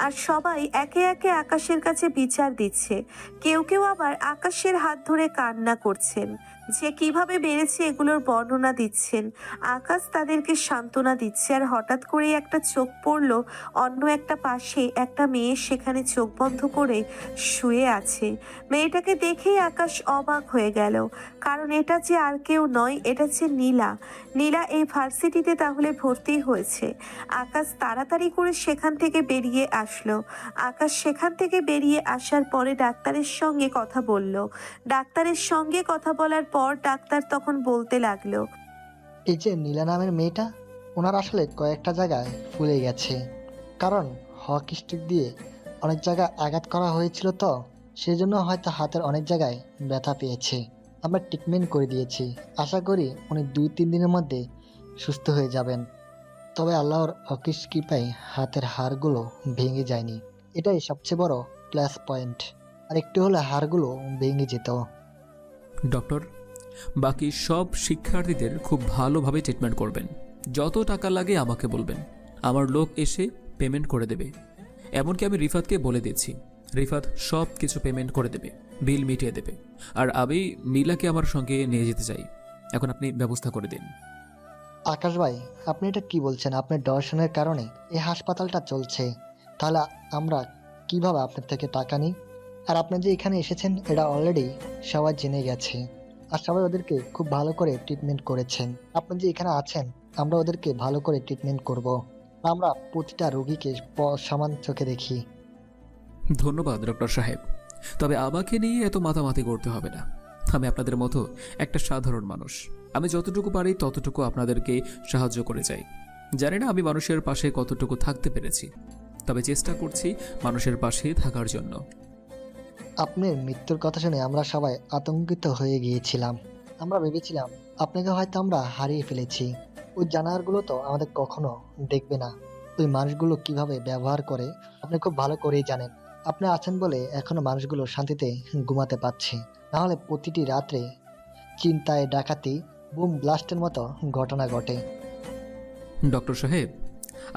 আর সবাই একে একে আকাশের কাছে বিচার দিচ্ছে। কেউ কেউ আবার আকাশের হাত ধরে কান্না করছেন, যে কিভাবে বেড়েছে এগুলোর বর্ণনা দিচ্ছেন। আকাশ তাদেরকে সান্ত্বনা দিচ্ছে, আর হঠাৎ করেই একটা চোখ পড়লো অন্য একটা পাশে একটা মেয়ে সেখানে চোখ বন্ধ করে শুয়ে আছে। মেয়েটাকে দেখেই আকাশ অবাক হয়ে গেল, কারণ এটা যে আর কেউ নয়, এটা যে নীলা। নীলা এই ভার্সিটিতে তাহলে ভর্তি হয়েছে। আকাশ তাড়াতাড়ি করে সেখান থেকে বেরিয়ে আসলো। আকাশ সেখান থেকে বেরিয়ে আসার পরে ডাক্তারের সঙ্গে কথা বলল। ডাক্তারের সঙ্গে কথা বলার পর ডাক্তার তখন বলতে লাগলো, এই যে নীলা নামের মেয়েটা, ওনার আসলে কয়েকটা জায়গায় ফুলে গেছে, কারণ হকি স্টিক দিয়ে অনেক জায়গায় আঘাত করা হয়েছিল, তো সেই জন্য হয়তো হাতের অনেক জায়গায় ব্যথা পেয়েছে। আমরা ট্রিটমেন্ট করে দিয়েছি, আশা করি উনি 2-3 দিনের মধ্যে সুস্থ হয়ে যাবেন। তবে আল্লাহর অকিস কৃপায় হাতের হাড়গুলো ভেঙে যায়নি, এটাই সবচেয়ে বড় প্লাস পয়েন্ট। আর একটু হলে হাড়গুলো ভেঙে যেত। ডক্টর, বাকি সব শিক্ষার্থীদের খুব ভালোভাবে ট্রিটমেন্ট করবেন। যত টাকা লাগে আমাকে বলবেন, আমার লোক এসে পেমেন্ট করে দেবে। এমনকি আমি রিফাতকে বলে দিচ্ছি, রিফাত সব কিছু পেমেন্ট করে দেবে, বিল মিটিয়ে দেবে। আর আমি নীলাকে আমার সঙ্গে নিয়ে যেতে চাই, এখন আপনি ব্যবস্থা করে দিন। আকাশ ভাই, আপনি এটা কি বলছেন? আপনার দর্শনের কারণে এই হাসপাতালটা চলছে, তাহলে আমরা কিভাবে আপনার থেকে টাকা নিই? আর আপনি যে এখানে এসেছেন এটা অলরেডি সবাই জেনে গেছে, আর সবাই ওদেরকে খুব ভালো করে ট্রিটমেন্ট করেছেন। আপনি যে এখানে আছেন, আমরা ওদেরকে ভালো করে ট্রিটমেন্ট করব। আমরা প্রতিটা রোগীকে সমান চোখে দেখি। ধন্যবাদ ডক্টর সাহেব, তবে আমাকে নিয়ে এত মাতামাতি করতে হবে না। আমি আপনাদের মতো একটা সাধারণ মানুষ, আমি যতটুকু পারি ততটুকু আপনাদেরকে সাহায্য করে যাই। জানি না আমি মানুষের পাশে কতটুকু থাকতে পেরেছি, তবে চেষ্টা করছি মানুষের পাশে থাকার জন্য। আপনার মৃত্যুর কথা শুনে আমরা সবাই আতঙ্কিত হয়ে গিয়েছিলাম। আমরা ভেবেছিলাম আপনাকে হয়তো আমরা হারিয়ে ফেলেছি। ওই জানোয়ারগুলো তো আমাদের কখনো দেখবে না। ওই মানুষগুলো কিভাবে ব্যবহার করে আপনি খুব ভালো করেই জানেন। আপনি আছেন বলে এখনো মানুষগুলো শান্তিতে ঘুমাতে পারছে, নাহলে প্রতিটি রাত্রে চিন্তায়, ডাকাতি, বুম ব্লাস্টের মতো ঘটনা ঘটে। ডক্টর সাহেব,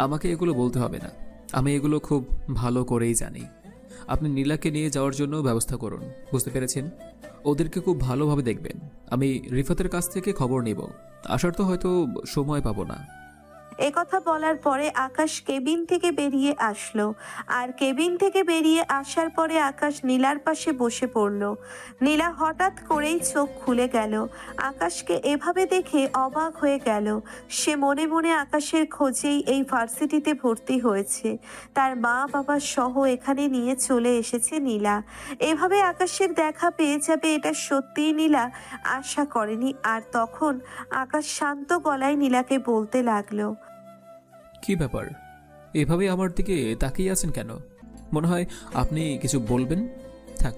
আমাকে এগুলো বলতে হবে না, আমি এগুলো খুব ভালো করেই জানি। আপনি নীলাকে নিয়ে যাওয়ার জন্য ব্যবস্থা করুন, বুঝতে পেরেছেন? ওদেরকে খুব ভালোভাবে দেখবেন। আমি রিফাতের কাছ থেকে খবর নেব, আসার তো হয়তো সময় পাবো না। একথা বলার পরে আকাশ কেবিন থেকে বেরিয়ে আসলো, আর কেবিন থেকে বেরিয়ে আসার পরে আকাশ নীলার পাশে বসে পড়ল। নীলা হঠাৎ করেই চোখ খুলে গেল। আকাশকে এভাবে দেখে অবাক হয়ে গেল। সে মনে মনে আকাশের খোঁজেই এই ভার্সিটিতে ভর্তি হয়েছে, তার মা বাবা সহ এখানে নিয়ে চলে এসেছে নীলা। এভাবে আকাশের দেখা পেয়ে যাবে এটা সত্যিই নীলা আশা করেনি। আর তখন আকাশ শান্ত গলায় নীলাকে বলতে লাগলো, কি ব্যাপার, এভাবে আমার দিকে তাকিয়ে আছেন কেন? মনে হয় আপনি কিছু বলবেন। থাক,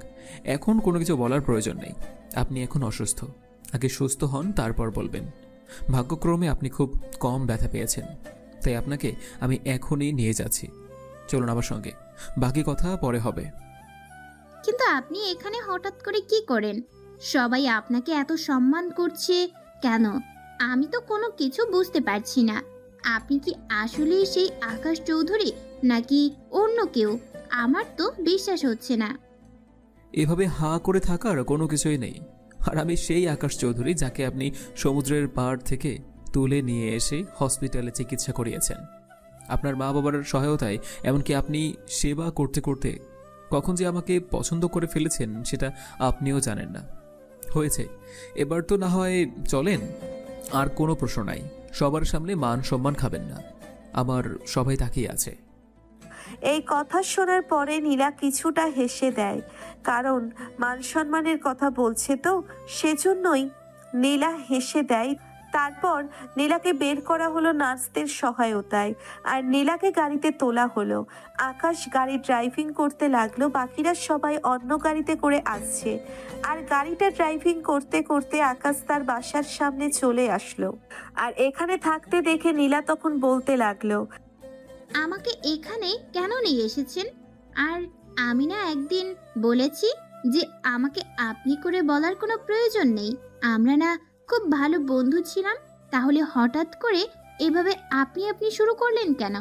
এখন কোনো কিছু বলার প্রয়োজন নেই। আপনি এখন অসুস্থ, আগে সুস্থ হন, তারপর বলবেন। ভাগ্যক্রমে আপনি খুব কম ব্যথা পেয়েছেন, তাই আপনাকে আমি এখনই নিয়ে যাচ্ছি। চলুন আমার সঙ্গে, বাকি কথা পরে হবে। কিন্তু আপনি এখানে হঠাৎ করে কি করেন? সবাই আপনাকে এত সম্মান করছে কেন? আমি তো কোনো কিছু বুঝতে পারছি না। আপনি কি আসলেই সেই আকাশ চৌধুরী নাকি অন্য কেউ? আমার তো বিশ্বাস হচ্ছে না। এভাবে হাঁ করে থাকার কোনো কিছুই নেই। আর আমি সেই আকাশ চৌধুরী যাকে আপনি সমুদ্রের পাড় থেকে তুলে নিয়ে এসে হসপিটালে চিকিৎসা করিয়েছেন আপনার মা বাবার সহায়তায়। এমনকি আপনি সেবা করতে করতে কখন যে আমাকে পছন্দ করে ফেলেছেন সেটা আপনিও জানেন না। হয়েছে, এবার তো না হয় চলেন, আর কোনো প্রশ্ন নাই। সবার সামনে মান সম্মান খাবেন না। আমার সবাই তাকিয়ে আছে। এই কথা শোনার পরে নীলা কিছুটা হেসে দেয়, কারণ মান সম্মানের কথা বলছে তো, সেজন্যই নীলা হেসে দেয়। তারপর নীলাকে বের করা হলো নার্সদের সহায়তায়, আর নীলাকে গাড়িতে তোলা হলো। আকাশ গাড়ি ড্রাইভিং করতে লাগলো, বাকিরা সবাই অন্য গাড়িতে করে আসছে। আর গাড়িটা ড্রাইভিং করতে করতে আকাশ তার বাসার সামনে চলে আসলো। আর এখানে থাকতে দেখে নীলা তখন বলতে লাগলো, আমাকে এখানে কেন নিয়ে এসেছেন? আর আমি না একদিন বলেছি যে আমাকে আপনি করে বলার কোনো প্রয়োজন নেই। আমরা না খুব ভালো বন্ধু ছিলাম, তাহলে হঠাৎ করে এভাবে আপনি আপনি শুরু করলেন কেন?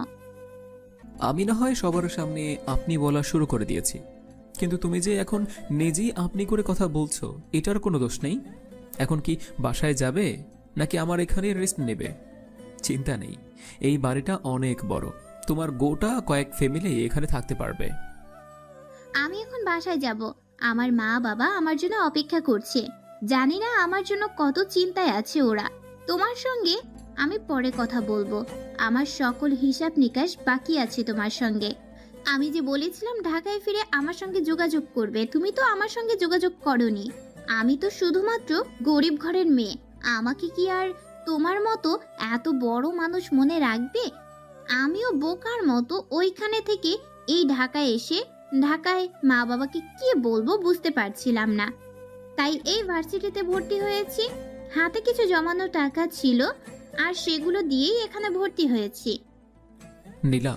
আমি না হয় সবার সামনে আপনি বলা শুরু করে দিয়েছি, কিন্তু তুমি যে এখন নিজেই আপনি করে কথা বলছো, এটার কোনো দোষ নেই। এখন কি বাসায় যাবে নাকি আমার এখানে রেস্ট নেবে? চিন্তা নেই, এই বাড়িটা অনেক বড়, তোমার গোটা কয়েক ফ্যামিলি এখানে থাকতে পারবে। আমি এখন বাসায় যাব। আমার মা বাবা আমার জন্য অপেক্ষা করছে। জানি না আমার জন্য কত চিন্তায় আছে ওরা। তোমার সঙ্গে আমি পরে কথা বলবো। আমার সকল হিসাব নিকাশ বাকি আছে তোমার সঙ্গে। আমি যে বলেছিলাম ঢাকায় ফিরে আমার সঙ্গে যোগাযোগ করবে, তুমি তো আমার সঙ্গে যোগাযোগ করোনি। আমি তো শুধুমাত্র গরিব ঘরের মেয়ে। আমাকে কি আর তোমার মতো এত বড় মানুষ মনে রাখবে? আমিও বোকার মতো ওইখানে থেকে এই ঢাকায় এসে ঢাকায় মা বাবাকে কি বলবো বুঝতে পারছিলাম না, তাই এই ভার্সিটিতে ভর্তি হয়েছি। হাতে কিছু জমানো টাকা ছিল, আর সেগুলো দিয়েই এখানে ভর্তি হয়েছি। নীলা,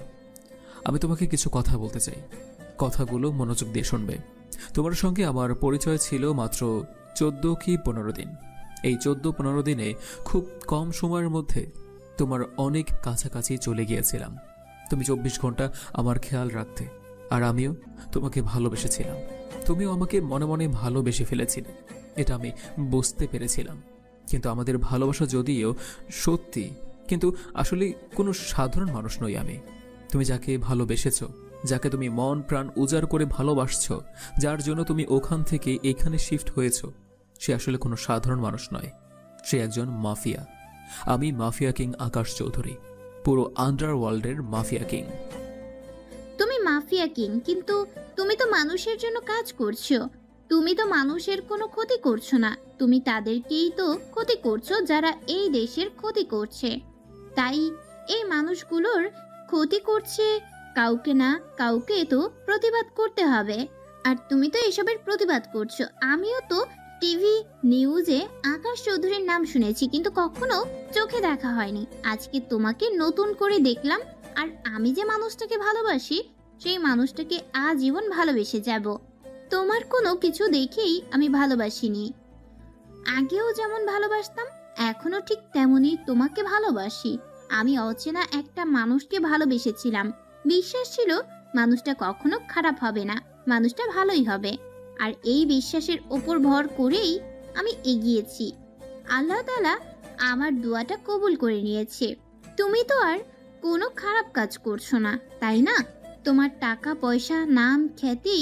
আমি তোমাকে কিছু কথা বলতে চাই, কথাগুলো মনোযোগ দিয়ে শুনবে। তোমার সঙ্গে আমার পরিচয় ছিল মাত্র 14 কি 15 দিন। এই 14-15 দিনে খুব কম সময়ের মধ্যে তোমার অনেক কাছাকাছি চলে গিয়েছিলাম। তুমি 24 ঘন্টা আমার খেয়াল রাখতে, আর আমিও তোমাকে ভালোবেসেছিলাম। তুমিও আমাকে মনে মনে ভালোবেসে ফেলেছিলে, এটা আমি বুঝতে পেরেছিলাম। কিন্তু আমাদের ভালোবাসা যদিও সত্যি, কিন্তু আসলে কোনো সাধারণ মানুষ নই আমি। তুমি যাকে ভালোবেসেছ, যাকে তুমি মন প্রাণ উজাড় করে ভালোবাসছো, যার জন্য তুমি ওখান থেকে এখানে শিফট হয়েছ, সে আসলে কোনো সাধারণ মানুষ নয়। সে একজন মাফিয়া। আমি মাফিয়া কিং আকাশ চৌধুরী, পুরো আন্ডারওয়ার্ল্ডের মাফিয়া কিং। তুমি মাফিয়া কিং, কিন্তু তুমি তো মানুষের জন্য কাজ করছো। তুমি তো মানুষের কোনো ক্ষতি করছো না, তুমি তাদেরকেই তো ক্ষতি করছো যারা এই দেশের ক্ষতি করছে। তাই এই মানুষগুলোর ক্ষতি করছে কাউকে না কাউকে তো প্রতিবাদ করতে হবে। আর তুমি তো এসবের প্রতিবাদ করছো। আমিও তো টিভি নিউজে আকাশ চৌধুরীর নাম শুনেছি, কিন্তু কখনো চোখে দেখা হয়নি। আজকে তোমাকে নতুন করে দেখলাম, আর আমি যে মানুষটাকে ভালোবাসি সেই মানুষটাকে আজীবন ভালোবেসে যাব। তোমার কোনো কিছু দেখেই আমি ভালোবাসিনি। আগেও যেমন ভালোবাসতাম, এখনো ঠিক তেমনই তোমাকে ভালোবাসি। আমি অচেনা একটা মানুষকে ভালোবেসেছিলাম, বিশ্বাস ছিল মানুষটা কখনো খারাপ হবে না, মানুষটা ভালোই হবে। আর এই বিশ্বাসের ওপর ভর করেই আমি এগিয়েছি। আল্লাহ তাআলা আমার দোয়াটা কবুল করে নিয়েছে। তুমি তো আর কোনো খারাপ কাজ করছো না, তাই না? তোমার টাকা পয়সা নাম খ্যাতি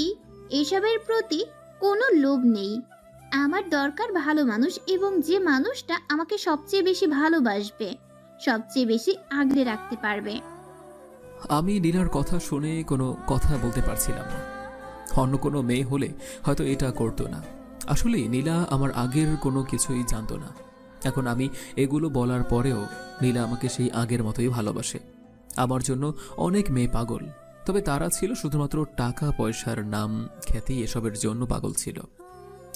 এসবের প্রতি কোনো লোভ নেই। আমার দরকার ভালো মানুষ, এবং যে মানুষটা আমাকে সবচেয়ে বেশি ভালোবাসবে, সবচেয়ে বেশি আগলে রাখতে পারবে। আমি নীলার কথা শুনে কোনো কথা বলতে পারছিলাম না। অন্য কোনো মেয়ে হলে হয়তো এটা করতো না। আসলে নীলা আমার আগের কোনো কিছুই জানতো না। এখন আমি এগুলো বলার পরেও নীলা আমাকে সেই আগের মতোই ভালোবাসে। আমার জন্য অনেক মেয়ে পাগল, তবে তারা ছিল শুধুমাত্র টাকা পয়সার নাম খ্যাতি এসবের জন্য পাগল ছিল।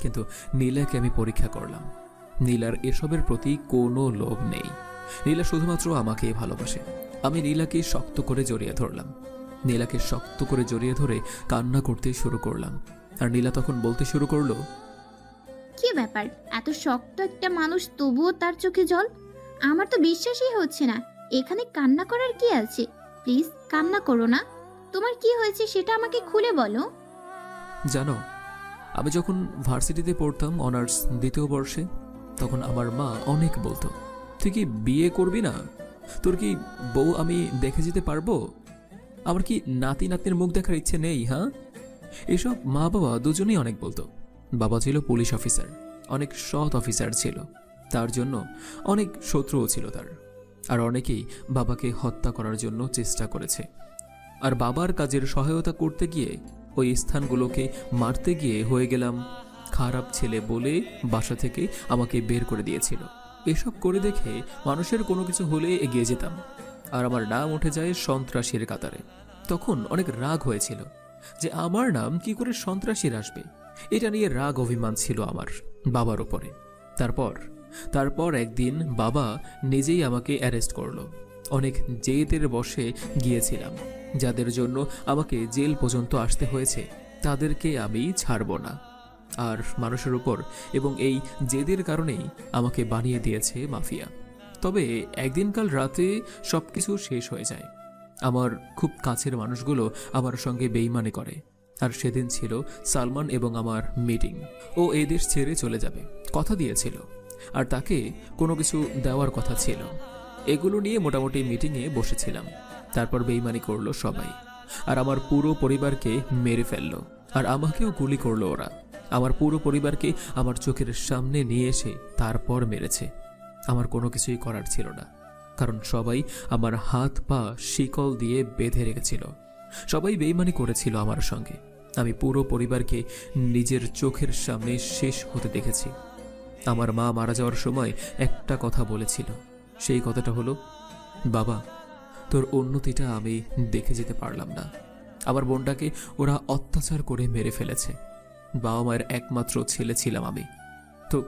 কিন্তু নীলাকে আমি পরীক্ষা করলাম, নীলার এসবের প্রতি কোনো লোভ নেই। নীলা শুধুমাত্র আমাকেই ভালোবাসে। আমি নীলাকে শক্ত করে জড়িয়ে ধরলাম। নীলাকে শক্ত করে জড়িয়ে ধরে কান্না করতে শুরু করলাম। আর নীলা তখন বলতে শুরু করলো, কি ব্যাপার, এত শক্ত একটা মানুষ তবুও তার চোখে জল? আমার তো বিশ্বাসই হচ্ছে না। এখানে কান্না করার কি আছে? প্লিজ কান্না করো না। তোমার কি হয়েছে সেটা আমাকে খুলে বলো। জানো, আমি যখন ভার্সিটিতে পড়তাম অনার্স 2য় বর্ষে, তখন আমার মা অনেক বলতো, তুই কি বিয়ে করবি না? তোর কি বউ আমি দেখে যেতে পারবো? আমার কি নাতি নাতনির মুখ দেখার ইচ্ছে নেই? হ্যাঁ, এসব মা বাবা দুজনেই অনেক বলতো। বাবা ছিল পুলিশ অফিসার, অনেক সৎ অফিসার ছিল, তার জন্য অনেক শত্রুও ছিল তার। আর অনেকেই বাবাকে হত্যা করার জন্য চেষ্টা করেছে। আর বাবার কাজের সহায়তা করতে গিয়ে ওই স্থানগুলোকে মারতে গিয়ে হয়ে গেলাম খারাপ ছেলে বলে বাসা থেকে আমাকে বের করে দিয়েছিল। এসব করে দেখে মানুষের কোনো কিছু হলে এগিয়ে যেতাম, আর আমার নাম উঠে যায় সন্ত্রাসীর কাতারে। তখন অনেক রাগ হয়েছিল যে আমার নাম কি করে সন্ত্রাসীর আসবে। এটা নিয়ে রাগ অভিমান ছিল আমার বাবার ওপরে। তারপর একদিন বাবা নিজেই আমাকে অ্যারেস্ট করলো। অনেক জেদের বশে গিয়েছিলাম, যাদের জন্য আমাকে জেল পর্যন্ত আসতে হয়েছে তাদেরকে আমি ছাড়ব না। আর মানুষের উপর এবং এই জেদের কারণেই আমাকে বানিয়ে দিয়েছে মাফিয়া। তবে একদিনকাল রাতে সব কিছু শেষ হয়ে যায়। আমার খুব কাছের মানুষগুলো আমার সঙ্গে বেইমানি করে। আর সেদিন ছিল সালমান এবং আমার মিটিং। ও এই দেশ ছেড়ে চলে যাবে কথা দিয়েছিল, আর তাকে কোনো কিছু দেওয়ার কথা ছিল। এগুলো নিয়ে মোটামুটি মিটিংয়ে বসেছিলাম। তারপর বেইমানি করলো সবাই, আর আমার পুরো পরিবারকে মেরে ফেললো। আর আমাকেও গুলি করলো ওরা। আমার পুরো পরিবারকে আমার চোখের সামনে নিয়ে এসে তারপর মেরেছে। আমার কোনো কিছুই করার ছিল না, কারণ সবাই আমার হাত পা শিকল দিয়ে বেঁধে রেখেছিল। সবাই বেইমানি করেছিল আমার সঙ্গে। আমি পুরো পরিবারকে নিজের চোখের সামনে শেষ হতে দেখেছি। আমার মা মারা যাওয়ার সময় একটা কথা বলেছিল। সেই কথাটা হলো, বাবা, তোর উন্নতিটা আমি দেখে যেতে পারলাম না। আমার বোনটাকে ওরা অত্যাচার করে মেরে ফেলেছে। বাবা মায়ের একমাত্র ছেলে ছিলাম আমি, তো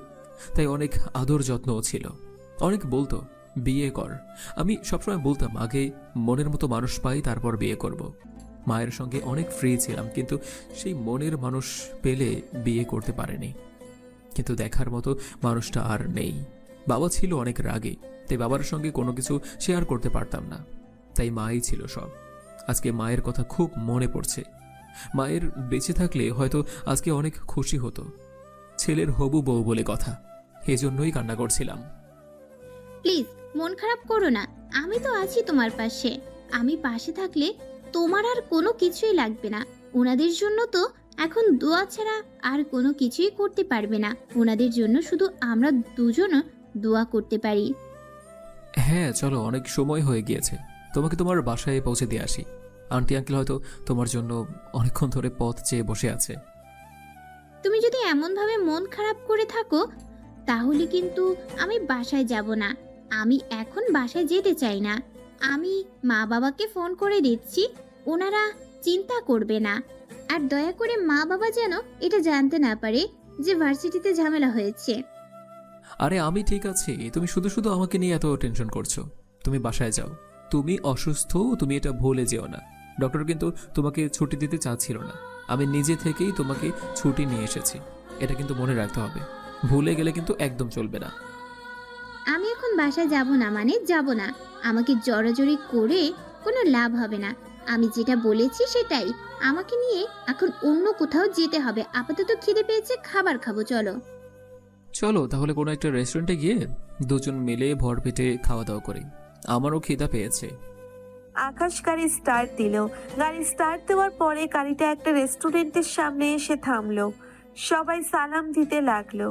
তাই অনেক আদর যত্নও ছিল। অনেক বলতো বিয়ে কর। আমি সবসময় বলতাম আগে মনের মতো মানুষ পাই তারপর বিয়ে করব। মায়ের সঙ্গে অনেক ফ্রি ছিলাম, কিন্তু সেই মনের মানুষ পেলে বিয়ে করতে পারেনি। কিন্তু দেখার মতো মানুষটা আর নেই। বাবা ছিল অনেক রাগে, তাই বাবার সঙ্গে কোনো কিছু শেয়ার করতে পারতাম না। তাই মাই ছিল সব। আজকে মায়ের কথা খুব মনে পড়ছে। মায়ের বেঁচে থাকলে হয়তো আজকে অনেক খুশি হতো। ছেলের হবু বউ বলে কথা, এজন্যই কান্না করছিলাম। প্লিজ মন খারাপ করো না, আমি তো আছি তোমার পাশে। আমি পাশে থাকলে তোমার আর কোনো কিছুই লাগবে না। ওনাদের জন্য তো এখন দোয়া ছাড়া আর কোনো কিছুই করতে পারবে না। ওনাদের জন্য শুধু আমরা দুজনও দোয়া করতে পারি। হ্যাঁ চলো, অনেক সময় হয়ে গিয়েছে। তোমাকে তোমার বাসায় পৌঁছে দিয়ে আসি। আন্টি আঙ্কেল হয়তো তোমার জন্য অনেকক্ষণ ধরে পথ চেয়ে বসে আছে। তুমি যদি এমনভাবে মন খারাপ করে থাকো তাহলে কিন্তু আমি বাসায় যাব না। আমি এখন বাসায় যেতে চাই না। আমি মা বাবাকে ফোন করে দিচ্ছি, ওনারা চিন্তা করবে না। আর দয়া করে মা বাবা যেন এটা জানতে না পারে যে ভার্সিটিতে ঝামেলা হয়েছে। আরে আমি ঠিক আছি, তুমি শুধু শুধু আমাকে নিয়ে এত টেনশন করছো। তুমি বাসায় যাও। তুমি অসুস্থ, তুমি এটা ভুলে যেও না। ডক্টর কিন্তু তোমাকে ছুটি দিতে চাচ্ছিল না। আমি নিজে থেকেই তোমাকে ছুটি নিয়ে এসেছি। এটা কিন্তু মনে রাখতে হবে। ভুলে গেলে কিন্তু একদম চলবে না। আমি এখন বাসায় যাব না মানে যাব না। আমাকে জড়াজড়ি করে কোনো লাভ হবে না। আমি যেটা বলেছি সেটাই। আমাকে নিয়ে এখন অন্য কোথাও যেতে হবে। আপাতত খিদে পেয়েছে, খাবার খাবো। চলো চলো তাহলে কোনো একটা রেস্টুরেন্টে গিয়ে দুজন মিলে ভরপেটে খাওয়া দাওয়া করি। আমারও খিদা পেয়েছে। আকাশ গাড়ি স্টার্ট দিল। গাড়ি স্টার্ট দেওয়ার পরে গাড়িটা একটা রেস্টুরেন্টের সামনে এসে থামলো। সবাই সালাম দিতে লাগলো,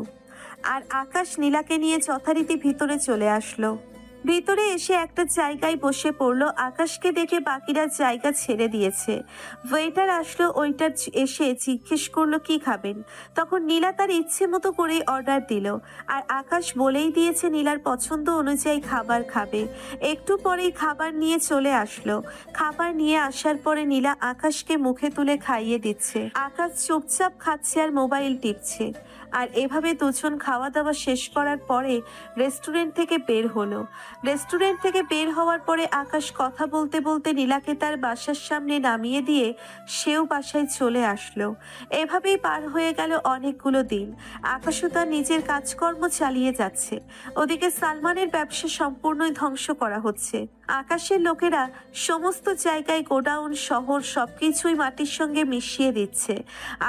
আর আকাশ নীলাকে নিয়ে যথারীতি ভিতরে চলে আসলো। ভিতরে এসে একটা জায়গায় বসে পড়লো। আকাশকে দেখে বাকিরা জায়গা ছেড়ে দিয়েছে। ওয়েটার আসলো, ওয়েটার এসে জিজ্ঞেস করলো কি খাবেন। তখন নীলা তার ইচ্ছে মতো করে অর্ডার দিল, আর আকাশ বলেই দিয়েছে নীলার পছন্দ অনুযায়ী খাবার খাবে। একটু পরেই খাবার নিয়ে চলে আসলো। খাবার নিয়ে আসার পরে নীলা আকাশকে মুখে তুলে খাইয়ে দিচ্ছে। আকাশ চুপচাপ খাচ্ছে আর মোবাইল টিপছে। আর এভাবে দুজন খাওয়া দাওয়া শেষ করার পরে রেস্টুরেন্ট থেকে বের হলো। রেস্টুরেন্ট থেকে বের হওয়ার পরে আকাশ কথা বলতে বলতে নীলাকে তার বাসার সামনে নামিয়ে দিয়ে সেও বাসায় চলে আসলো। এভাবেই পার হয়ে গেল অনেকগুলো দিন। আকাশও তার নিজের কাজকর্ম চালিয়ে যাচ্ছে। ওদিকে সালমানের ব্যবসা সম্পূর্ণই ধ্বংস করা হচ্ছে। আকাশের লোকেরা সমস্ত জায়গায় গোডাউন শহর সবকিছুই মাটির সঙ্গে মিশিয়ে দিচ্ছে।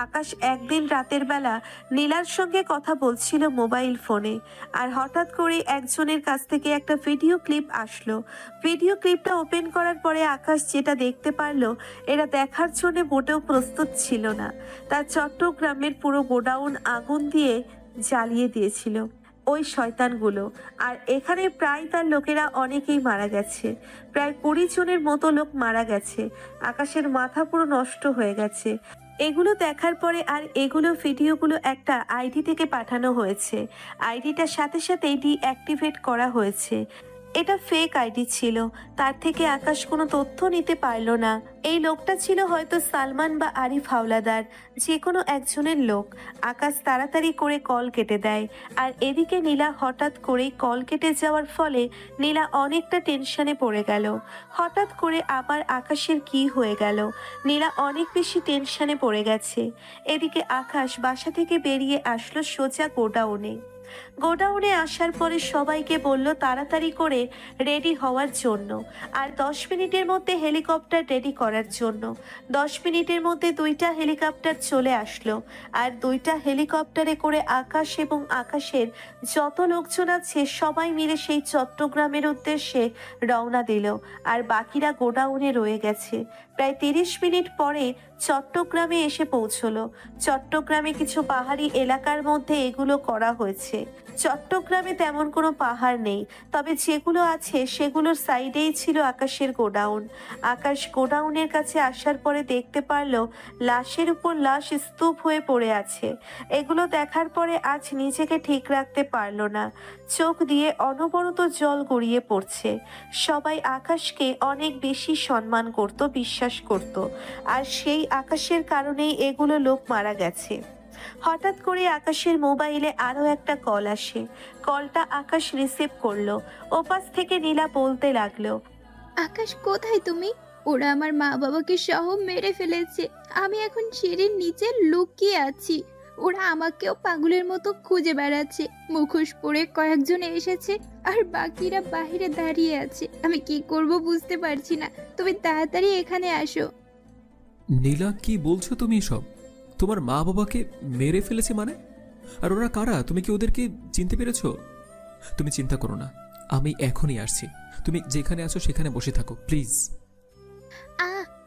আকাশ একদিন রাতের বেলা নীলার সঙ্গে কথা বলছিল মোবাইল ফোনে, আর হঠাৎ করে একজনের কাছ থেকে একটা ভিডিও ক্লিপ আসলো। ভিডিও ক্লিপটা ওপেন করার পরে আকাশ যেটা দেখতে পারলো, এরা দেখার জন্য মোটেও প্রস্তুত ছিল না। তার চট্টগ্রামের পুরো গোডাউন আগুন দিয়ে জ্বালিয়ে দিয়েছিল। ওই শয়তানগুলো। আর এখানে প্রায় তার লোকেরা অনেকেই মারা গেছে, প্রায় 20 জনের মতো লোক মারা গেছে। আকাশের মাথা পুরো নষ্ট হয়ে গেছে। এগুলো দেখার পরে আর এগুলো ভিডিওগুলো একটা আইডি থেকে পাঠানো হয়েছে। আইডিটার সাথে সাথে ডিঅ্যাক্টিভেট করা হয়েছে। এটা ফেক আইডি ছিল, তার থেকে আকাশ কোনো তথ্য নিতে পারলো না। এই লোকটা ছিল হয়তো সালমান বা আরিফ হাওলাদার, যে কোনো একজনের লোক। আকাশ তাড়াতাড়ি করে কল কেটে দেয়। আর এদিকে নীলা হঠাৎ করেই কল কেটে যাওয়ার ফলে নীলা অনেকটা টেনশনে পড়ে গেল। হঠাৎ করে আবার আকাশের কি হয়ে গেল? নীলা অনেক বেশি টেনশনে পড়ে গেছে। এদিকে আকাশ বাসা থেকে বেরিয়ে আসলো সোজা গোডাউনে। গোডাউনে আসার পরে সবাইকে বলল তাড়াতাড়ি করে রেডি হওয়ার জন্য, আর 10 মিনিটের মধ্যে হেলিকপ্টার রেডি করার জন্য। 10 মিনিটের মধ্যে 2টা হেলিকপ্টার চলে আসলো, আর 2টা হেলিকপ্টারে করে আকাশ এবং আকাশের যত লোকজন আছে সবাই মিলে সেই চট্টগ্রামের উদ্দেশ্যে রওনা দিল। আর বাকিরা গোডাউনে রয়ে গেছে। প্রায় 30 মিনিট পরে চট্টগ্রামে এসে পৌঁছলো। চট্টগ্রামে কিছু পাহাড়ি এলাকার মধ্যে এগুলো করা হয়েছে। চট্টগ্রামে তেমন কোনো পাহাড় নেই, তবে যেগুলো আছে সেগুলোর সাইডেই ছিল আকাশের গোডাউন। আকাশ গোডাউনের কাছে আসার পরে দেখতে পারলো লাশের উপর লাশ স্তূপ হয়ে পড়ে আছে। এগুলো দেখার পরে আজ নিজেকে ঠিক রাখতে পারলো না, চোখ দিয়ে অনবরত জল গড়িয়ে পড়ছে। সবাই আকাশকে অনেক বেশি সম্মান করত, বিশ্বাস করত, আর সেই আকাশের কারণেই এগুলো লোক মারা গেছে। হঠাৎ করে আকাশের মোবাইলে আরো একটা কল আসে। কলটা আকাশ রিসিভ করলো। ওপাশ থেকে নীলা বলতে লাগলো, আকাশ কোথায় তুমি? ওরা আমার মা বাবাকে সহ মেরে ফেলেছে। আমি এখন সিঁড়ির নিচে লুকিয়ে আছি। ওরা আমাকেও পাগলের মতো খুঁজে বেড়াচ্ছে। মুখোশ পরে কয়েকজন এসেছে, আর বাকিরা বাইরে দাঁড়িয়ে আছে। আমি কি করব বুঝতে পারছি না। তুমি তাড়াতাড়ি এখানে আসো। নীলা, কি বলছো তুমি এসব? তোমার মা বাবাকে মেরে ফেলেছে মানে? আর ওরা কারা? তুমি কি ওদেরকে চিনতে পেরেছো? তুমি চিন্তা করো না, আমি এখনই আসছি। তুমি যেখানে আছো সেখানে বসে থাকো প্লিজ।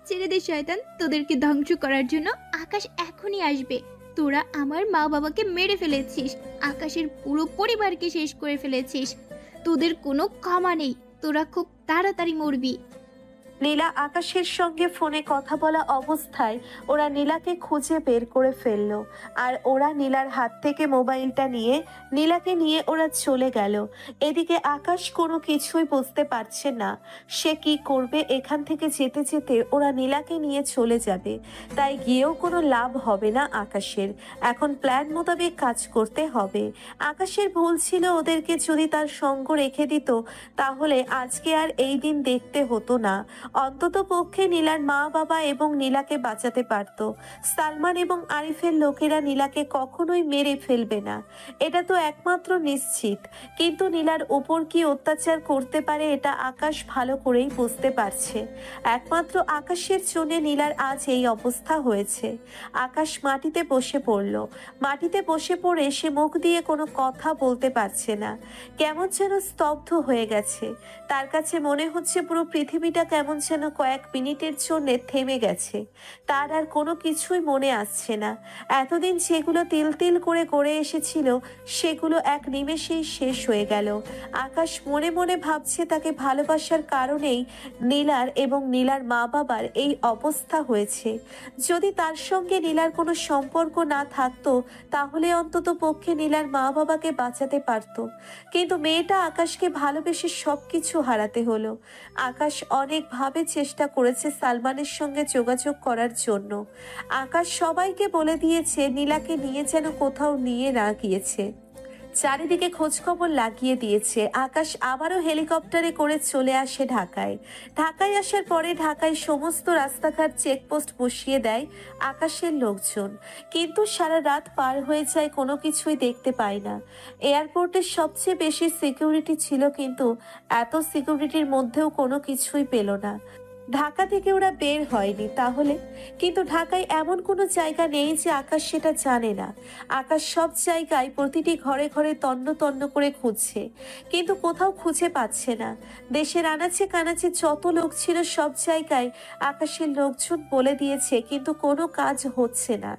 ছেড়ে দে শয়তান, তোদেরকে ধ্বংস করার জন্য আকাশ এখনই আসবে। তোরা আমার মা বাবাকে মেরে ফেলেছিস, আকাশের পুরো পরিবারকে শেষ করে ফেলেছিস। তোদের কোনো ক্ষমা নেই, তোরা খুব তাড়াতাড়ি মরবি। নীলা আকাশের সঙ্গে ফোনে কথা বলা অবস্থায় ওরা নীলাকে খুঁজে বের করে ফেললো। আর ওরা নীলার হাত থেকে মোবাইলটা নিয়ে নীলাকে নিয়ে ওরা চলে গেল। এদিকে আকাশ কোনো কিছুই বুঝতে পারছে না সে কি করবে। এখান থেকে যেতে যেতে ওরা নীলাকে নিয়ে চলে যাবে, তাই গিয়েও কোনো লাভ হবে না আকাশের। এখন প্ল্যান মোতাবেক কাজ করতে হবে। আকাশের ভুল ছিল, ওদেরকে যদি তার সঙ্গ রেখে দিত তাহলে আজকে আর এই দিন দেখতে হতো না। অন্তত পক্ষে নীলার মা বাবা এবং নীলাকে বাঁচাতে পারত। সালমান এবং আরিফের লোকেরা নীলাকে কখনোই মেরে ফেলবে না, এটা তো একমাত্র নিশ্চিত। কিন্তু নীলার উপর কি অত্যাচার করতে পারে এটা আকাশ ভালো করেই বুঝতে পারছে। একমাত্র আকাশের জন্য নীলার আজ এই অবস্থা হয়েছে। আকাশ মাটিতে বসে পড়ল। মাটিতে বসে পড়ে সে মুখ দিয়ে কোনো কথা বলতে পারছে না, কেমন যেন স্তব্ধ হয়ে গেছে। তার কাছে মনে হচ্ছে পুরো পৃথিবীটা কেমন যেন কয়েক মিনিটের জন্য থেমে গেছে। তার আর কোনো কিছুই মনে আসছে না। এতদিন যেগুলো তিল তিল করে গড়ে এসেছিল সেগুলো এক নিমেষেই শেষ হয়ে গেল। আকাশ মনে মনে ভাবছে তাকে ভালোবাসার কারণেই নীলার এবং নীলার মা বাবার এই অবস্থা হয়েছে। যদি তার সঙ্গে নীলার কোনো সম্পর্ক না থাকতো তাহলে অন্তত পক্ষে নীলার মা বাবাকে বাঁচাতে পারত। কিন্তু মেয়েটা আকাশকে ভালোবেসে সবকিছু হারাতে হলো। আকাশ অনেকভাবে চেষ্টা করেছে সালমানের সঙ্গে যোগাযোগ করার জন্য। আকাশ সবাইকে বলে দিয়েছে নীলাকে নিয়ে যেন কোথাও নিয়ে না গিয়েছে। চারিদিকে খোঁজখবর লাগিয়ে দিয়েছে। আকাশ আবারও হেলিকপ্টারে করে চলে আসে ঢাকায়। ঢাকায় আসার পরে ঢাকায় সমস্ত রাস্তাঘাট চেকপোস্ট বসিয়ে দেয় আকাশের লোকজন। কিন্তু সারা রাত পার হয়ে যায়, কোনো কিছুই দেখতে পায় না। এয়ারপোর্টের সবচেয়ে বেশি সিকিউরিটি ছিল, কিন্তু এত সিকিউরিটির মধ্যেও কোনো কিছুই পেল না। ঢাকা থেকে ওরা বের হয়নি তাহলে, কিন্তু ঢাকায় এমন কোনো জায়গা নেই যে আকাশ সেটা জানে না। আকাশ সব জায়গায় প্রতিটি ঘরে ঘরে তন্ন তন্ন করে খুঁজছে, কিন্তু কোথাও খুঁজে পাচ্ছে না। দেশের আনাচে কানাচে যত লোক ছিল সব জায়গায় আকাশের লোকজন বলে দিয়েছে, কিন্তু কোনো কাজ হচ্ছে না।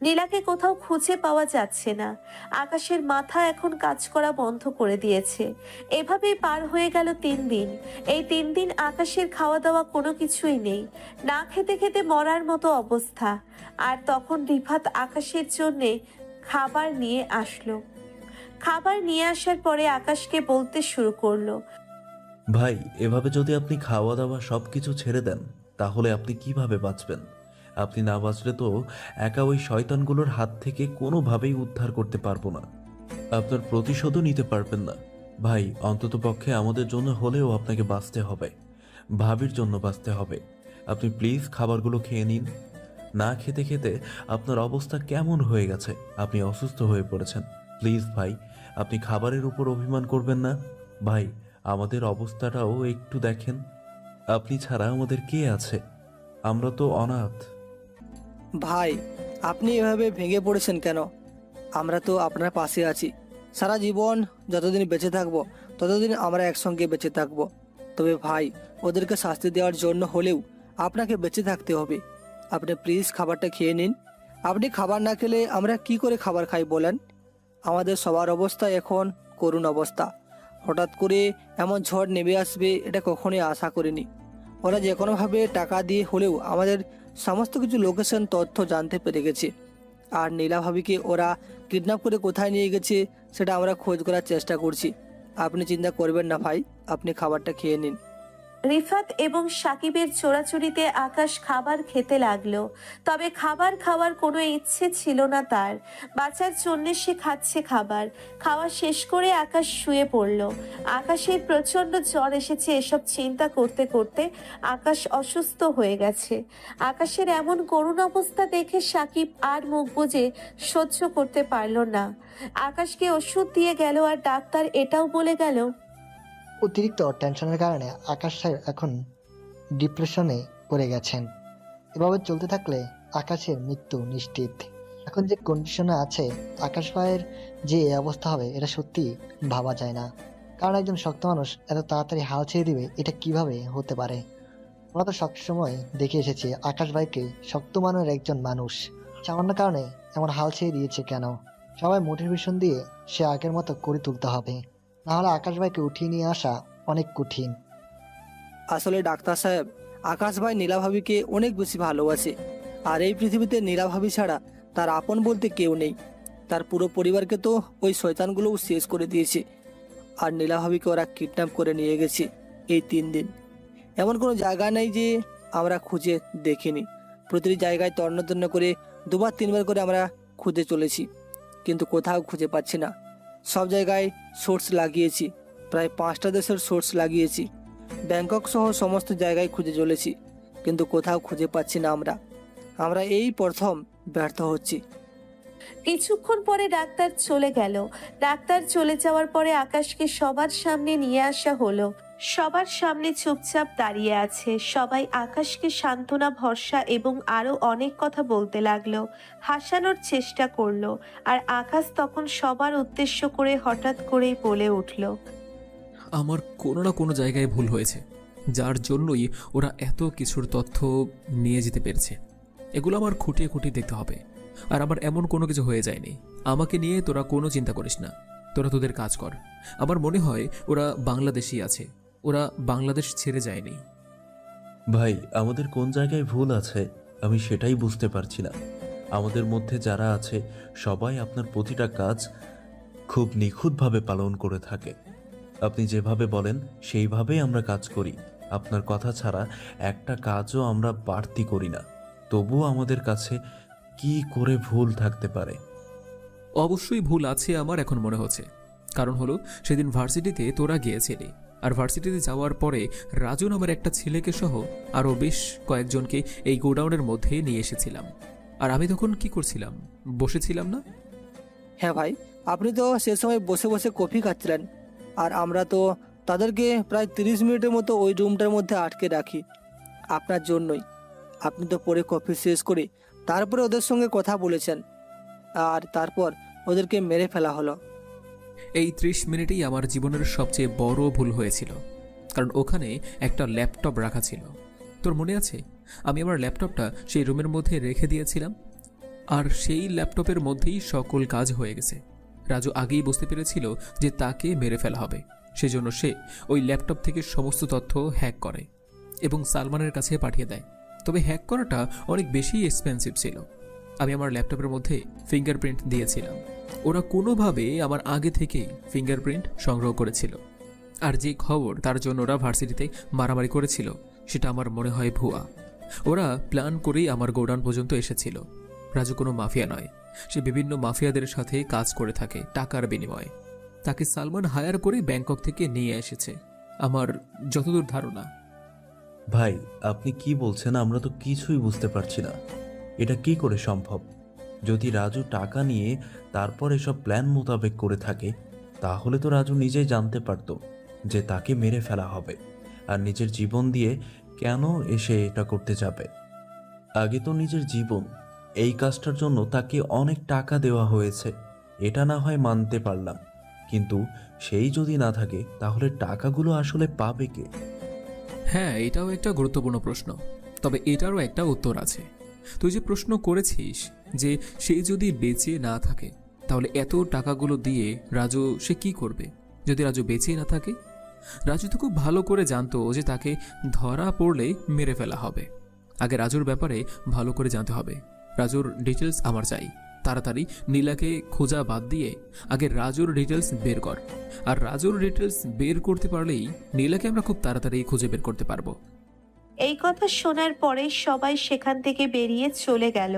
নীলাকে কোথাও খুঁজে পাওয়া যাচ্ছে না। আকাশের মাথা এখন কাজ করা বন্ধ করে দিয়েছে। এভাবেই পার হয়ে গেল 3 দিন। এই 3 দিন আকাশের খাওয়া দাওয়া কোনো কিছুই নেই, না খেতে খেতে মরার মতো অবস্থা। আর তখন রিফাত আকাশের জন্যে খাবার নিয়ে আসলো। খাবার নিয়ে আসার পরে আকাশকে বলতে শুরু করলো, ভাই, এভাবে যদি আপনি খাওয়া দাওয়া সব কিছু ছেড়ে দেন তাহলে আপনি কিভাবে বাঁচবেন? আপনি না বাঁচলে তো একা ওই শয়তানগুলোর হাত থেকে কোনোভাবেই উদ্ধার করতে পারবো না। আপনার প্রতিশোধও নিতে পারবেন না। ভাই, অন্ততপক্ষে আমাদের জন্য হলেও আপনাকে বাঁচতে হবে, ভাবির জন্য বাঁচতে হবে। আপনি প্লিজ খাবারগুলো খেয়ে নিন। না খেতে খেতে আপনার অবস্থা কেমন হয়ে গেছে, আপনি অসুস্থ হয়ে পড়েছেন। প্লিজ ভাই, আপনি খাবারের উপর অভিমান করবেন না। ভাই, আমাদের অবস্থাটাও একটু দেখেন। আপনি ছাড়া আমাদের কে আছে? আমরা তো অনাথ। ভাই, আপনি এভাবে ভেঙে পড়েছেন কেন? আমরা তো আপনার পাশে আছি। সারা জীবন যতদিন বেঁচে থাকবো ততদিন আমরা একসঙ্গে বেঁচে থাকবো। তবে ভাই, ওদেরকে শাস্তি দেওয়ার জন্য হলেও আপনাকে বেঁচে থাকতে হবে। আপনি প্লিজ খাবারটা খেয়ে নিন। আপনি খাবার না খেলে আমরা কি করে খাবার খাই বলেন? আমাদের সবার অবস্থা এখন করুণ অবস্থা। হঠাৎ করে এমন ঝড় নেমে আসবে এটা কখনোই আশা করিনি। ওরা যে কোনোভাবে টাকা দিয়ে হলেও আমাদের সমস্ত কিছু লোকেশন তথ্য জানতে পেরে গেছে। আর নীলা ভাবিকে ওরা কিডন্যাপ করে কোথায় নিয়ে গেছে সেটা আমরা খোঁজ করার চেষ্টা করছি। আপনি চিন্তা করবেন না ভাই, আপনি খাবারটা খেয়ে নিন। রিফাত এবং সাকিবের চোরাচুরিতে আকাশ খাবার খেতে লাগলো। তবে খাবার খাওয়ার কোনো ইচ্ছে ছিল না তার। বাঁচার জন্য সে খাচ্ছে খাবার। খাওয়া শেষ করে আকাশ শুয়ে পড়ল। আকাশের প্রচণ্ড জ্বর এসেছে। এসব চিন্তা করতে করতে আকাশ অসুস্থ হয়ে গেছে। আকাশের এমন করুণ অবস্থা দেখে সাকিব আর মুখ বুজে সহ্য করতে পারল না। আকাশকে ওষুধ দিয়ে গেল, আর ডাক্তার এটাও বলে গেল, অতিরিক্ত টেনশনের কারণে আকাশ সাহেব এখন ডিপ্রেশনে পড়ে গেছেন। এভাবে চলতে থাকলে আকাশের মৃত্যু নিশ্চিত। এখন যে কন্ডিশনে আছে আকাশ ভাইয়ের যে এই অবস্থা হবে এটা সত্যি ভাবা যায় না। কারণ একজন শক্ত মানুষ এত তাড়াতাড়ি হাল ছেড়ে দিবে এটা কিভাবে হতে পারে? আমরা তো সবসময় দেখে এসেছি আকাশ ভাইকে শক্ত মানের একজন মানুষ সামান্য কারণে এমন হাল ছেড়ে দিয়েছে কেন? সবাই মোটিভেশন দিয়ে সে আগের মতো করে তুলতে হবে, নাহলে আকাশ ভাইকে উঠিয়ে নিয়ে আসা অনেক কঠিন। আসলে ডাক্তার সাহেব, আকাশ ভাই নীলা ভাবিকে অনেক বেশি ভালোবাসে। আর এই পৃথিবীতে নীলা ভাবি ছাড়া তার আপন বলতে কেউ নেই। তার পুরো পরিবারকে তো ওই শয়তানগুলোও শেষ করে দিয়েছে। আর নীলা ভাবিকে ওরা কিডন্যাপ করে নিয়ে গেছে এই 3 দিন। এমন কোনো জায়গা নেই যে আমরা খুঁজে দেখিনি। প্রতিটি জায়গায় তন্ন তন্ন করে 2বার 3বার করে আমরা খুঁজে চলেছি, কিন্তু কোথাও খুঁজে পাচ্ছি না। সব জায়গায় সোর্স লাগিয়েছি, প্রায় 5টা দেশের সোর্স লাগিয়েছি। ব্যাংকক সহ সমস্ত জায়গায় খুঁজে চলেছি, কিন্তু কোথাও খুঁজে পাচ্ছি না। আমরা এই প্রথম ব্যর্থ হচ্ছি। কিছুক্ষণ পরে ডাক্তার চলে গেল। ডাক্তার চলে যাওয়ার পরে আকাশকে সবার সামনে নিয়ে আসা হলো। সবার সামনে চুপচাপ দাঁড়িয়ে আছে। সবাই আকাশকে সান্ত্বনা, ভরসা এবং আরো অনেক কথা বলতে লাগলো, হাসানোর চেষ্টা করলো। আর আকাশ তখন সবার উদ্দেশ্য করে হঠাৎ করেই বলে উঠল, আমার কোনো না কোনো জায়গায় ভুল হয়েছে, যার জন্যই ওরা এত কিছুর তথ্য নিয়ে যেতে পেরেছে। এগুলো আমার খুঁটিয়ে খুঁটিয়ে দেখতে হবে। আর আমার এমন কোনো কিছু হয়ে যায়নি। আমাকে নিয়ে তোরা কোনো চিন্তা করিস না, তোরা তোদের কাজ কর। আমার মনে হয় ওরা বাংলাদেশি আছে, ওরা বাংলাদেশ ছেড়ে যায়নি। ভাই, আমাদের কোন জায়গায় ভুল আছে আমি সেটাই বুঝতে পারছি না। আমাদের মধ্যে যারা আছে সবাই আপনার প্রতিটা কাজ খুব নিখুঁতভাবে পালন করে থাকে। আপনি যেভাবে বলেন সেইভাবেই আমরা কাজ করি। আপনার কথা ছাড়া একটা কাজও আমরা বাড়তি করি না। তবুও আমাদের কাছে কি করে ভুল থাকতে পারে? অবশ্যই ভুল আছে আমার এখন মনে হচ্ছে। কারণ হলো সেদিন ভার্সিটিতে তোরা গিয়েছিলি, আর ভার্সিটিতে যাওয়ার পরে রাজু নামের একটা ছেলেকে সহ আরও বেশ কয়েকজনকে এই গোডাউনের মধ্যে নিয়ে এসেছিলাম। আর আমি তখন কি করছিলাম? বসেছিলাম না? হ্যাঁ ভাই, আপনি তো সে সময় বসে বসে কফি খাচ্ছিলেন। আর আমরা তো তাদেরকে প্রায় 30 মিনিটের মতো ওই রুমটার মধ্যে আটকে রাখি। আপনার জন্যই। আপনি তো পরে কফি শেষ করে তারপরে ওদের সঙ্গে কথা বলেছেন, আর তারপর ওদেরকে মেরে ফেলা হলো। এই 30 মিনিটেই আমার জীবনের সবচেয়ে বড় ভুল হয়েছিল, কারণ ওখানে একটা ল্যাপটপ রাখা ছিল। তোর মনে আছে আমি আমার ল্যাপটপটা সেই রুমের মধ্যে রেখে দিয়েছিলাম, আর সেই ল্যাপটপের মধ্যেই সকল কাজ হয়ে গেছে। রাজু আগেই বুঝতে পেরেছিল যে তাকে মেরে ফেলা হবে, সেজন্য সে ওই ল্যাপটপ থেকে সমস্ত তথ্য হ্যাক করে এবং সালমানের কাছে পাঠিয়ে দেয়। তবে হ্যাক করাটা অনেক বেশি এক্সপেন্সিভ ছিল। আমি আমার ল্যাপটপের মধ্যে ফিঙ্গারপ্রিন্ট দিয়েছিলাম। ওরা কোনোভাবে আমার আগে থেকেই ফিঙ্গারপ্রিন্ট সংগ্রহ করেছিল, আর যে খবর তার জন্য ওরা ভার্সিটিতে মারামারি করেছিল সেটা আমার মনে হয় ভুয়া। ওরা প্ল্যান করেই আমার গোডাউন পর্যন্ত এসেছিল। রাজু কোনো মাফিয়া নয়, সে বিভিন্ন মাফিয়াদের সাথে কাজ করে থাকে টাকার বিনিময়ে। তাকে সালমান হায়ার করে ব্যাংকক থেকে নিয়ে এসেছে, আমার যতদূর ধারণা। ভাই আপনি কি বলছেন? আমরা তো কিছুই বুঝতে পারছি না। এটা কি করে সম্ভব? যদি রাজু টাকা নিয়ে তারপর এসব প্ল্যান মোতাবেক করে থাকে, তাহলে তো রাজু নিজেই জানতে পারতো যে তাকে মেরে ফেলা হবে, আর নিজের জীবন দিয়ে কেন এসে এটা করতে যাবে? আগে তো নিজের জীবন, এই কাজটার জন্য তাকে অনেক টাকা দেওয়া হয়েছে, এটা না হয় মানতে পারলাম, কিন্তু সেই যদি না থাকে তাহলে টাকাগুলো আসলে পাবে কে? হ্যাঁ, এটাও একটা গুরুত্বপূর্ণ প্রশ্ন, তবে এটারও একটা উত্তর আছে। তুই যে প্রশ্ন করেছিস যে সে যদি বেঁচে না থাকে তাহলে এত টাকাগুলো দিয়ে রাজু সে কি করবে যদি রাজু বেঁচে না থাকে? রাজু তো খুব ভালো করে জানতো যে তাকে ধরা পড়লে মেরে ফেলা হবে। আগে রাজুর ব্যাপারে ভালো করে জানতে হবে। রাজুর ডিটেলস আমার চাই। তাড়াতাড়ি নীলাকে খোঁজা বাদ দিয়ে আগে রাজুর ডিটেলস বের কর, আর রাজুর ডিটেলস বের করতে পারলেই নীলাকে আমরা খুব তাড়াতাড়ি খুঁজে বের করতে পারবো। এই কথা শোনার পরে সবাই সেখান থেকে বেরিয়ে চলে গেল।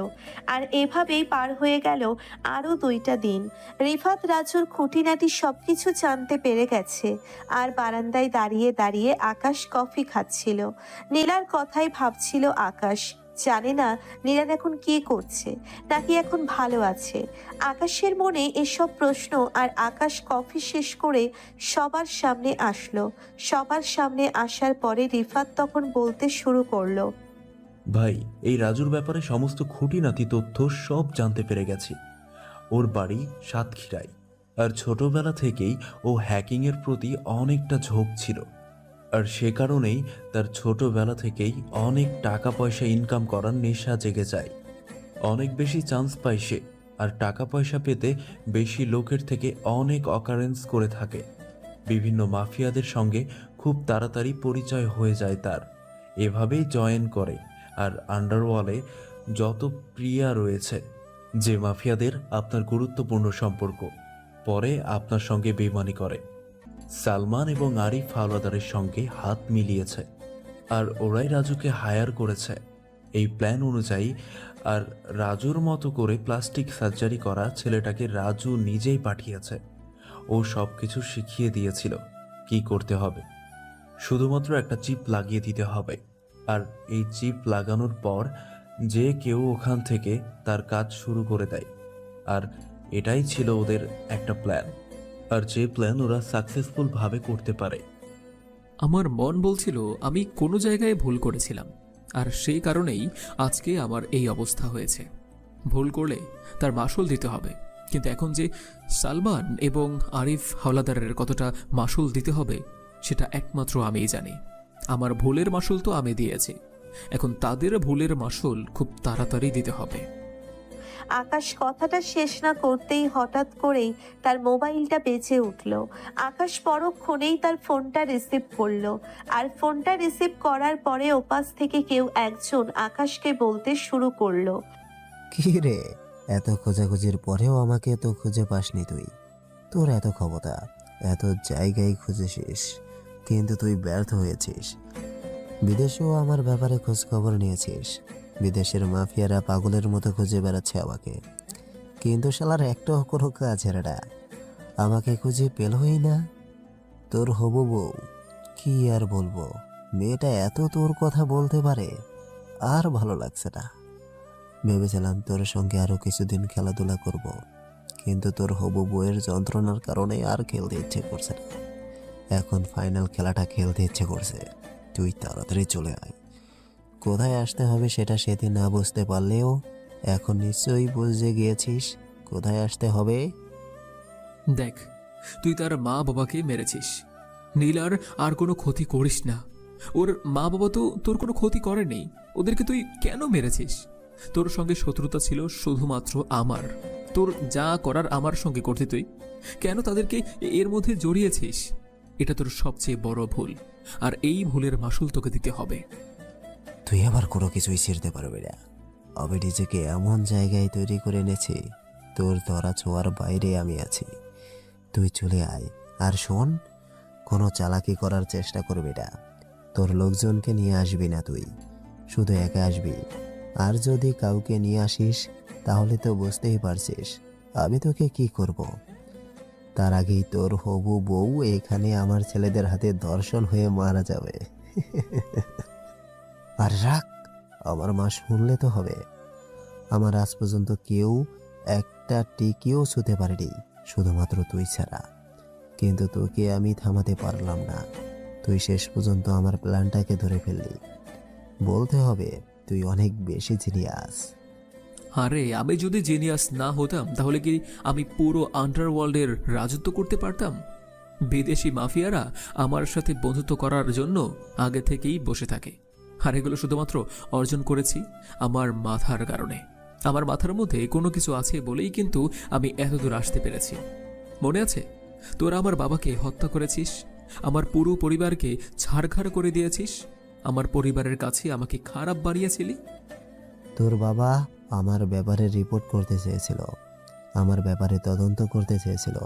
আর এভাবেই পার হয়ে গেল আরও 2টা দিন। রিফাত রাজুর খুঁটিনাটি সবকিছু জানতে পেরে গেছে। আর বারান্দায় দাঁড়িয়ে দাঁড়িয়ে আকাশ কফি খাচ্ছিল। নীলার কথাই ভাবছিল আকাশ। জানে না নীলান এখন কি করছে, নাকি এখন ভালো আছে। আকাশের মনে এসব প্রশ্ন। আর আকাশ কফি শেষ করে সবার সামনে আসলো। সবার সামনে আসার পরে রিফাত তখন বলতে শুরু করলো, ভাই এই রাজুর ব্যাপারে সমস্ত খুঁটিনাটি তথ্য সব জানতে পেরে গেছি। ওর বাড়ি সাতক্ষীরায়, আর ছোটবেলা থেকেই ও হ্যাকিংয়ের প্রতি অনেকটা ঝোঁক ছিল, আর সে কারণেই তার ছোটবেলা থেকেই অনেক টাকা পয়সা ইনকাম করার নেশা জেগে যায়। অনেক বেশি চান্স পায় সে, আর টাকা পয়সা পেতে বেশি লোকের থেকে অনেক অকারেন্স করে থাকে। বিভিন্ন মাফিয়াদের সঙ্গে খুব তাড়াতাড়ি পরিচয় হয়ে যায় তার, এভাবেই জয়েন করে। আর আন্ডারওয়ার্ল্ডে যত প্রিয়া রয়েছে, যে মাফিয়াদের আপনার গুরুত্বপূর্ণ সম্পর্ক, পরে আপনার সঙ্গে বেইমানি করে। সালমান এবং আরিফ হাওলাদারের সঙ্গে হাত মিলিয়েছে, আর ওরাই রাজুকে হায়ার করেছে এই প্ল্যান অনুযায়ী। আর রাজুর মতো করে প্লাস্টিক সার্জারি করা ছেলেটাকে রাজু নিজেই পাঠিয়েছে। ও সব কিছু শিখিয়ে দিয়েছিল কি করতে হবে। শুধুমাত্র একটা চিপ লাগিয়ে দিতে হবে, আর এই চিপ লাগানোর পর যে কেউ ওখান থেকে তার কাজ শুরু করে দেয়। আর এটাই ছিল ওদের একটা প্ল্যান, আর যে প্ল্যান ওরা সাকসেসফুল ভাবে করতে পারে। আমার মন বলছিল আমি কোনো জায়গায় ভুল করেছিলাম, আর সেই কারণেই আজকে আমার এই অবস্থা হয়েছে। ভুল করলে তার মাসুল দিতে হবে, কিন্তু এখন যে সালমান এবং আরিফ হাওলাদারের কতটা মাসুল দিতে হবে সেটা একমাত্র আমিই জানি। আমার ভুলের মাসুল তো আমি দিয়েছি, এখন তাদের ভুলের মাসুল খুব তাড়াতাড়ি দিতে হবে। আকাশ কথাটা শেষ না করতেই হঠাৎ করেই তার মোবাইলটা বেজে উঠল। আকাশ পরক্ষণেই তার ফোনটা রিসিভ করলো। আর ফোনটা রিসিভ করার পরে ওপাশ থেকে কেউ একজন আকাশকে বলতে শুরু করলো, কি রে, এত খোঁজাখুঁজির পরেও আমাকে তো খুঁজে পাসনি তুই? তোর এত ক্ষমতা, এত জায়গায় খুঁজেছিস, কিন্তু তুই ব্যর্থ হয়েছিস। বিদেশেও আমার ব্যাপারে খোঁজ খবর নিয়েছিস। বিদেশের মাফিয়ারা পাগলের মতো খুঁজে বেড়াচ্ছে আমাকে, কিন্তু শালার একটাও কোনো কাজের না। আমাকে খুঁজে পেলই না। তোর হবু বউ, কি আর বলবো, মেয়েটা এত তোর কথা বলতে পারে, আর ভালো লাগছে না। ভেবেছিলাম তোর সঙ্গে আরো কিছুদিন খেলাধুলা করব, কিন্তু তোর হবু বউয়ের যন্ত্রণার কারণে আর খেলতে ইচ্ছে করছে না। এখন ফাইনাল খেলাটা খেলতে ইচ্ছে করছে। তুই তাড়াতাড়ি চলে আয়, কোথায় আসতে হবে সেটা সেদিন না বুঝতে পারলেও এখন নিশ্চয়ই বুঝে গিয়েছিস কোথায় আসতে হবে। দেখ, তুই তার মা বাবাকে মেরেছিস। নীলার আর কোনো ক্ষতি করিস না। ওর মা বাবা তো তোর কোনো ক্ষতি করেনি, ওদেরকে তুই কেন মেরেছিস? তোর সঙ্গে শত্রুতা ছিল শুধুমাত্র আমার। তোর যা করার আমার সঙ্গে করতে তুই কেন তাদেরকে এর মধ্যে জড়িয়েছিস? এটা তোর সবচেয়ে বড় ভুল, আর এই ভুলের মাসুল তোকে দিতে হবে। তুই আবার কোনো কিছুই ছিঁড়তে পারবি না। আমি নিজেকে এমন জায়গায় তৈরি করে এনেছি, তোর ধরা ছোঁয়ার বাইরে আমি আছি। তুই চলে আয়, আর শোন, কোনো চালাকি করার চেষ্টা করবি না। তোর লোকজনকে নিয়ে আসবি না, তুই শুধু একা আসবি। আর যদি কাউকে নিয়ে আসিস তাহলে তো বুঝতেই পারছিস আমি তোকে কি করব। তার আগেই তোর হবু বউ এখানে আমার ছেলেদের হাতে ধর্ষণ হয়ে মারা যাবে। আর রাখ, আমার মা শুনলে তো হবে। আমার আজ পর্যন্ত কেউ একটা টিকিও ছুঁতে পারেনি, শুধুমাত্র তুই ছাড়া। কিন্তু তোকে আমি থামাতে পারলাম না। তুই শেষ পর্যন্ত আমার প্ল্যানটাকে ধরে ফেললি। বলতে হবে তুই অনেক বেশি জিনিয়াস। আরে, আমি যদি জিনিয়াস না হতাম তাহলে কি আমি পুরো আন্ডারওয়ার্ল্ডের রাজত্ব করতে পারতাম? বিদেশি মাফিয়ারা আমার সাথে বন্ধুত্ব করার জন্য আগে থেকেই বসে থাকে, আর এগুলো শুধুমাত্র অর্জন করেছি আমার মাথার কারণে। আমার মাথার মধ্যে কোনো কিছু আছে বলেই কিন্তু আমি এতদূর আসতে পেরেছি। মনে আছে, তোরা আমার বাবাকে হত্যা করেছিস, আমার পুরো পরিবারকে ছাড়খাড় করে দিয়েছিস, আমার পরিবারের কাছে আমাকে খারাপ বানিয়েছিলি। তোর বাবা আমার ব্যাপারে রিপোর্ট করতে চেয়েছিল, আমার ব্যাপারে তদন্ত করতে চেয়েছিল,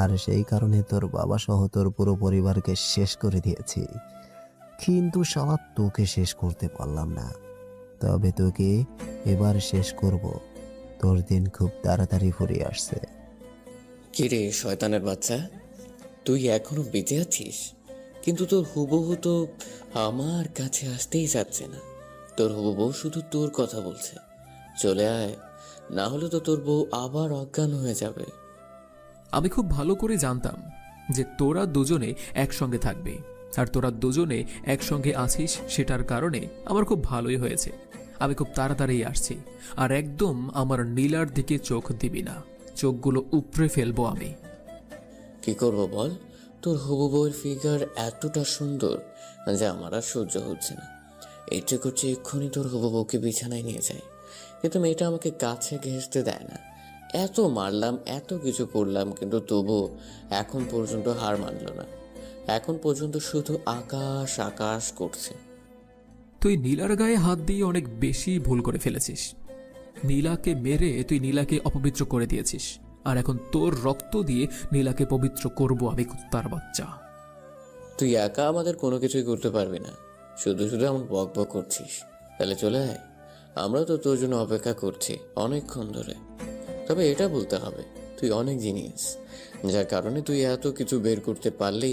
আর সেই কারণে তোর বাবা সহ তোর পুরো পরিবারকে শেষ করে দিয়েছি। কিন্তু শালা তোকে শেষ করতে পারলাম না। তবে তোকে এবার শেষ করব। তোর দিন খুব তাড়াতাড়ি ফুরিয়ে আসছে। কিরে শয়তানের বাচ্চা, তুই এখনো বেঁচে আছিস? কিন্তু তোর হুবহু তো আমার কাছে আসতেই যাচ্ছে না। তোর হুবহু শুধু তোর কথা বলছে। চলে আয়, না হলে তো তোর বউ আবার অজ্ঞান হয়ে যাবে। আমি খুব ভালো করে জানতাম যে তোরা দুজনে একসঙ্গে থাকবে, আর তোরা দুজনে একসঙ্গে আছিস, সেটার কারণে আমার খুব ভালোই হয়েছে। আমি খুব তাড়াতাড়ি আসছি, আর একদম আমার নীলার দিকে চোখ দিবি না, চোখগুলো উপড়ে ফেলবো আমি। কি করবো বল? তোর হবু বউয়ের ফিগার এতটা সুন্দর যে আমার আর সহ্য হচ্ছে না। ইচ্ছে করছে এক্ষুনি তোর হবু বউকে বিছানায় নিয়ে যায়, কিন্তু মেয়েটা আমাকে কাছে ঘেঁষতে দেয় না। এত মারলাম, এত কিছু করলাম, কিন্তু তবু এখন পর্যন্ত হার মানল না। এখন পর্যন্ত শুধু আকাশ আকাশ করছে। তুই নীলার গায়ে হাত দিয়ে অনেক বেশি ভুল করে ফেলেছিস। নীলাকে মেরে তুই নীলাকে অপবিত্র করে দিয়েছিস, আর এখন তোর রক্ত দিয়ে নীলাকে পবিত্র করব আমি, কুত্তার বাচ্চা। তুই একা আমাদের কোনো কিছুই করতে পারবি না, শুধু শুধু এমন বক বক করছিস। তাহলে চলে আয়, আমরা তো তোর জন্য অপেক্ষা করছি অনেকক্ষণ ধরে। তবে এটা বলতে হবে, তুই অনেক জিনিয়াস, যার কারণে তুই এত কিছু বের করতে পারলি।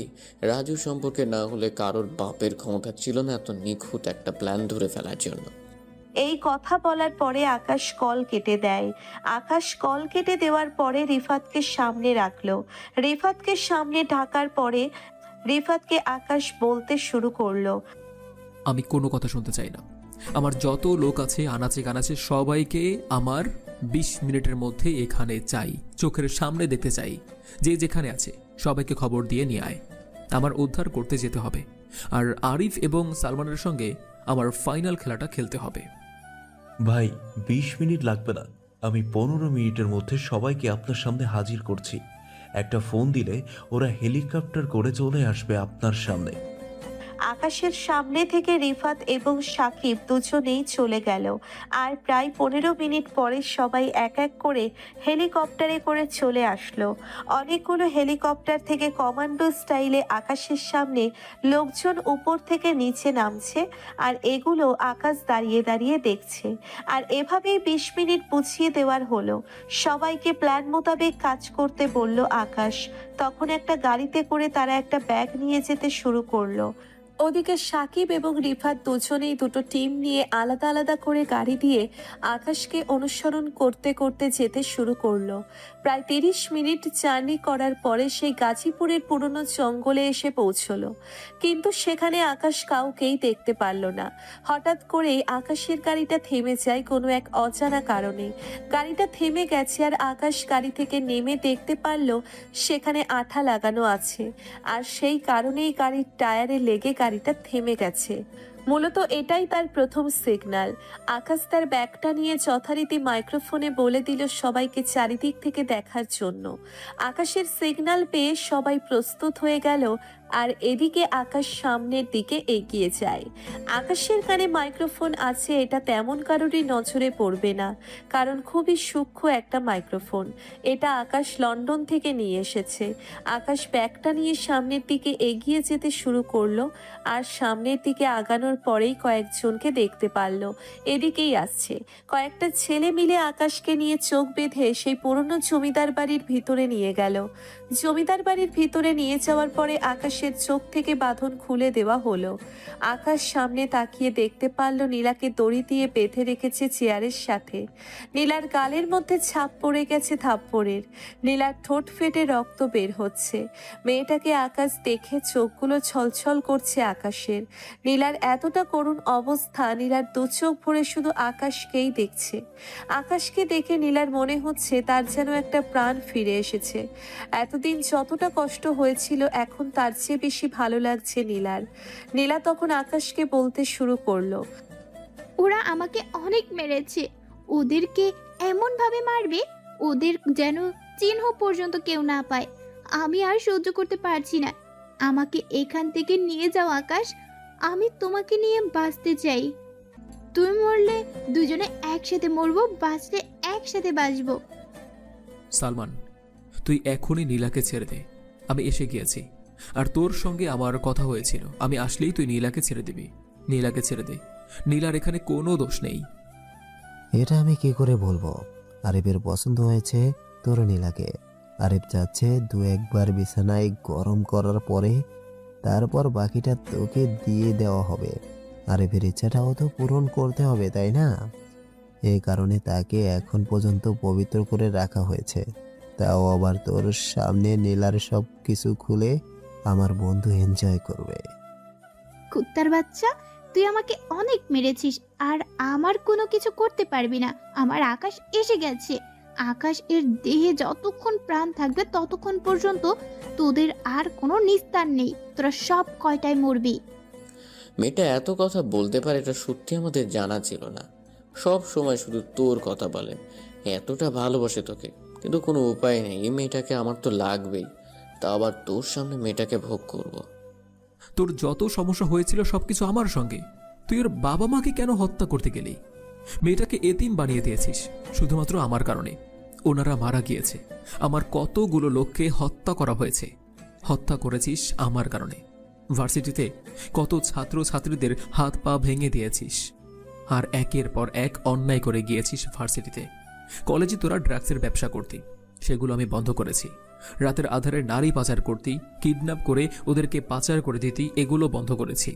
রাজু সম্পর্কে না হলে কারোর বাপের ক্ষমতা ছিল না এত নিখুঁত একটা প্ল্যান ধরে ফেলার জন্য। এই কথা বলার পরে আকাশ কল কেটে দেয়। আকাশ কল কেটে দেওয়ার পরে রিফাতকে সামনে রাখলো। রিফাতকে সামনে ঢাকার পরে রিফাতকে আকাশ বলতে শুরু করলো। আমি কোনো কথা শুনতে চাই না। আমার যত লোক আছে আনাচে কানাচে সবাইকে আমার 20 মিনিটের মধ্যে এখানে চাই, চোখের সামনে দেখতে চাই। যে যেখানে আছে সবাইকে খবর দিয়ে নিয়ে আয়, আমার উদ্ধার করতে যেতে হবে। আর আরিফ এবং সালমানের সঙ্গে আমার ফাইনাল খেলাটা খেলতে হবে। ভাই 20 মিনিট লাগবে না, আমি 15 মিনিটের মধ্যে সবাইকে আপনার সামনে হাজির করছি। একটা ফোন দিলে ওরা হেলিকপ্টার করে চলে আসবে আপনার সামনে। আকাশের সামনে থেকে রিফাত এবং সাকিব দুজনেই চলে গেল। আর প্রায় 15 মিনিট পরে সবাই এক এক করে হেলিকপ্টারে করে চলে আসলো। অনেকগুলো হেলিকপ্টার থেকে কমান্ডো স্টাইলে আকাশের সামনে লোকজন উপর থেকে নিচে নামছে, আর এগুলো আকাশ দাঁড়িয়ে দাঁড়িয়ে দেখছে। আর এভাবেই 20 মিনিট বুঝিয়ে দেওয়ার হলো। সবাইকে প্ল্যান মোতাবেক কাজ করতে বলল আকাশ। তখন একটা গাড়িতে করে তারা একটা ব্যাগ নিয়ে যেতে শুরু করলো। ওদিকে সাকিব এবং রিফাত দুজনেই দুটো টিম নিয়ে আলাদা আলাদা করে গাড়ি দিয়ে আকাশকে অনুসরণ করতে করতে যেতে শুরু করলো। প্রায় 30 মিনিট জার্নি করার পরে সেই গাজীপুরের পুরনো জঙ্গলে এসে পৌঁছলো, কিন্তু সেখানে আকাশ কাউকেই দেখতে পারল না। হঠাৎ করেই আকাশের গাড়িটা থেমে যায় কোনো এক অজানা কারণে। গাড়িটা থেমে গেছে আর আকাশ গাড়ি থেকে নেমে দেখতে পারল সেখানে আঠা লাগানো আছে, আর সেই কারণেই গাড়ির টায়ারে লেগে গাড়িটা থেমে গেছে। মূলত এটাই তার প্রথম সিগন্যাল। আকাশ তার ব্যাগটা নিয়ে যথারীতি মাইক্রোফোনে বলে দিল সবাইকে চারিদিক থেকে দেখার জন্য। আকাশের সিগন্যাল পেয়ে সবাই প্রস্তুত হয়ে গেল, আর এদিকে আকাশ সামনের দিকে এগিয়ে যায়। আকাশের কানে মাইক্রোফোন আছে এটা তেমন কারোরই নজরে পড়বে না, কারণ খুবই সূক্ষ্ম একটা মাইক্রোফোন। এটা আকাশ লন্ডন থেকে নিয়ে এসেছে। আকাশ ব্যাগটা নিয়ে সামনের দিকে এগিয়ে যেতে শুরু করলো, আর সামনের দিকে আগানোর পরেই কয়েকজনকে দেখতে পারল এদিকেই আসছে। কয়েকটা ছেলে মিলে আকাশকে নিয়ে চোখ বেঁধে সেই পুরনো জমিদার বাড়ির ভিতরে নিয়ে গেল। জমিদার বাড়ির ভিতরে নিয়ে যাওয়ার পরে আকাশের চোখ থেকে বাঁধন খুলে দেওয়া হলো। আকাশ সামনে তাকিয়ে দেখতে পারল নীলাকে দড়ি দিয়ে বেঁধে রেখেছে চেয়ারের সাথে। নীলার গালের মধ্যে ছাপ পড়ে গেছে থাপ্পড়ের। নীলার ঠোঁট ফেটে রক্ত বের হচ্ছে। মেয়েটাকে আকাশ দেখে চোখগুলো ছলছল করছে আকাশের। নীলার এতটা করুণ অবস্থা, নীলার দু চোখ ভরে শুধু আকাশকেই দেখছে। আকাশকে দেখে নীলার মনে হচ্ছে তার যেন একটা প্রাণ ফিরে এসেছে। এতদিন যতটা কষ্ট হয়েছিল এখন তার চেয়ে বেশি ভালো লাগছে নীলার। নীলা তখন আকাশকে বলতে শুরু করলো, ওরা আমাকে অনেক মেরেছে, ওদেরকে এমন ভাবে মারবে ওদের যেন চিহ্ন পর্যন্ত কেউ না পায়। আমি আর সহ্য করতে পারছি না, আমাকে এখান থেকে নিয়ে যাও আকাশ। আমি তোমাকে নিয়ে বাঁচতে চাই। তুমি মরলে দুজনে একসাথে মরবো, বাঁচলে একসাথে বাঁচবো। সালমান, তুই এখনই নীলাকে ছেড়ে দে। আমি এসে গিয়েছি, আর তোর সঙ্গে আমার কথা হয়েছিল, আমি আসলেই তুই নীলাকে ছেড়ে দিবি। নীলাকে ছেড়ে দে, নীলার এখানে কোনো দোষ নেই। এটা আমি কি করে বলবো? আরিফের পছন্দ হয়েছে তোর নীলাকে। আরিফ চাচ্ছে 2-1 বিছানায় গরম করার পরে তারপর বাকিটা তোকে দিয়ে দেওয়া হবে। আরিফের ইচ্ছাটাও তো পূরণ করতে হবে, তাই না? এই কারণে তাকে এখন পর্যন্ত পবিত্র করে রাখা হয়েছে। তাও আবার তোর সামনে নীলার সব কিছু খুলে আমার বন্ধু এনজয় করবে। কুত্তার বাচ্চা, তুই আমাকে অনেক মেরেছিস আর আমার কোনো কিছু করতে পারবি না। আমার আকাশ এসে গেছে। আকাশ এর দেহে যতক্ষণ প্রাণ থাকবে ততক্ষণ পর্যন্ত তোদের আর কোনো নিস্তার নেই। তোরা সব কয়টায় মরবি। মেয়েটা এত কথা বলতে পারে এটা সত্যি আমাদের জানা ছিল না। সব সময় শুধু তোর কথা বলে, এতটা ভালোবাসে তোকে, কিন্তু কোনো উপায় নেই। এই মেয়েটাকে আমার তো লাগবেই, তা আবার তোর সামনে মেয়েটাকে ভোগ করব। তোর যত সমস্যা হয়েছিল সবকিছু আমার সঙ্গে। তুই ওর বাবা মাকে কেন হত্যা করতে গেলি? মেয়েটাকে এতিম বানিয়ে দিয়েছিস শুধুমাত্র আমার কারণে। ওনারা মারা গিয়েছে, আমার কতগুলো লোককে হত্যা করা হয়েছে। হত্যা করেছিস আমার কারণে। ভার্সিটিতে কত ছাত্র ছাত্রীদের হাত পা ভেঙে দিয়েছিস, আর একের পর এক অন্যায় করে গিয়েছিস ভার্সিটিতে। কলেজে তোরা ড্রাগসের ব্যবসা করতি, সেগুলো আমি বন্ধ করেছি। রাতের আধারে নারী পাচার করতি, কিডন্যাপ করে ওদেরকে পাচার করে দিতি, এগুলো বন্ধ করেছি।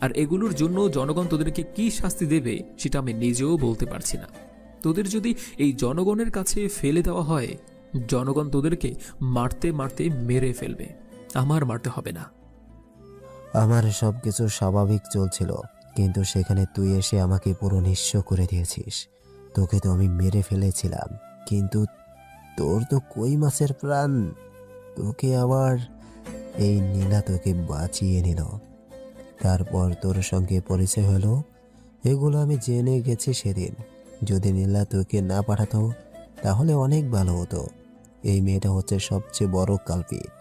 আর এগুলোর জন্য জনগণ তোদেরকে কি শাস্তি দেবে সেটা আমি নিজেও বলতে পারছি না। তোদের যদি এই জনগণের কাছে ফেলে দেওয়া হয়, জনগণ তোদেরকে মারতে মারতে মেরে ফেলবে, আমার মারতে হবে না। আমার সব কিছু স্বাভাবিক চলছিল, কিন্তু সেখানে তুই এসে আমাকে পুরো নিঃস্ব করে দিয়েছিস। তোকে তো আমি মেরে ফেলেছিলাম, কিন্তু তোর তো কই মাছের প্রাণ। তোকে আবার এই নীলা তোকে বাঁচিয়ে নিল। তারপর তোর সঙ্গে পরিচয় হলো। এগুলো আমি জেনে গেছি সেদিন। যদি নীলা তোকে না পাঠাতো তাহলে অনেক ভালো হতো। এই মেয়েটা হচ্ছে সবচেয়ে বড় কালপিট,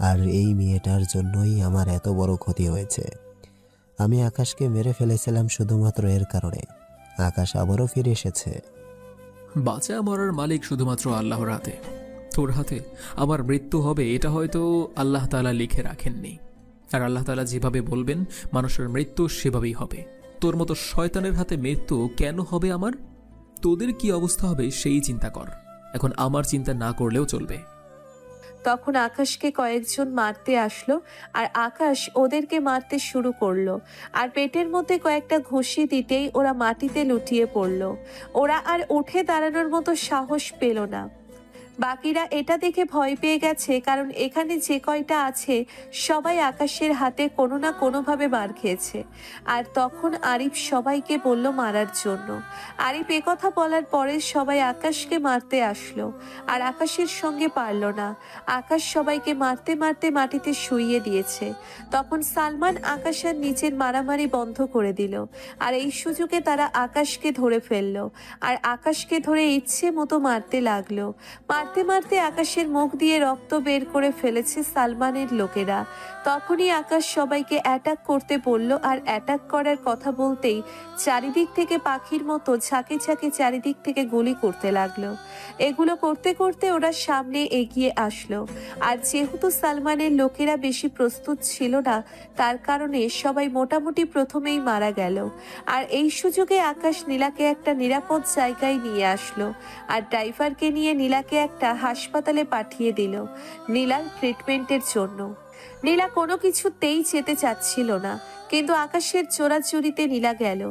আর এই মেয়েটার জন্যই আমার এত বড় ক্ষতি হয়েছে। আমি আকাশকে মেরে ফেলেছিলাম শুধুমাত্র এর কারণে। আকাশ আবারও ফিরে এসেছে। বাঁচা মরার মালিক শুধুমাত্র আল্লাহর হাতে। তোর হাতে আমার মৃত্যু হবে এটা হয়তো আল্লাহ তাআলা লিখে রাখেননি, আর আল্লাহ তাআলা যেভাবে বলবেন মানুষের মৃত্যু সেভাবেই হবে। তোর মতো শয়তানের হাতে মৃত্যু কেন হবে আমার? তোদের কি অবস্থা হবে সেই চিন্তা কর, এখন আমার চিন্তা না করলেও চলবে। তখন আকাশকে কয়েকজন মারতে আসলো আর আকাশ ওদেরকে মারতে শুরু করলো। আর পেটের মধ্যে কয়েকটা ঘুষি দিতেই ওরা মাটিতে লুটিয়ে পড়লো। ওরা আর উঠে দাঁড়ানোর মতো সাহস পেল না। বাকিরা এটা দেখে ভয় পেয়ে গেছে, কারণ এখানে যে কয়টা আছে সবাই আকাশের হাতে কোনো না কোনোভাবে মার খেয়েছে। আর তখন আরিফ সবাইকে বলল মারার জন্য। আরিফ কথা বলার পরে সবাই আকাশকে মারতে আসলো, আর আকাশের সঙ্গে পারল না। আকাশ সবাইকে মারতে মারতে মাটিতে শুইয়ে দিয়েছে। তখন সালমান আকাশ আর নিজের মারামারি বন্ধ করে দিল, আর এই সুযোগে তারা আকাশকে ধরে ফেললো আর আকাশকে ধরে ইচ্ছে মতো মারতে লাগলো। মারতে মারতে আকাশের মুখ দিয়ে রক্ত বের করে ফেলেছে সালমানের লোকেরা। তখনই আকাশ সবাইকে অ্যাটাক করতে বলল, আর অ্যাটাক করার কথা বলতেই চারিদিক থেকে পাখির মতো ঝাঁকে ঝাঁকে চারিদিক থেকে গুলি করতে লাগলো। এগুলো করতে করতে ওরা সামনে এগিয়ে আসলো, আর যেহেতু সালমানের লোকেরা বেশি প্রস্তুত ছিল না, তার কারণে সবাই মোটামুটি প্রথমেই মারা গেল। আর এই সুযোগে আকাশ নীলাকে একটা নিরাপদ জায়গায় নিয়ে আসলো, আর ড্রাইভারকে নিয়ে নীলাকে একটা হাসপাতালে পাঠিয়ে দিল নীলার ট্রিটমেন্টের জন্য। নীলা কোনো কিছুতেই যেতে চাচ্ছিল না, কিন্তু আকাশের চোরাচুরিতে নীলা গেল।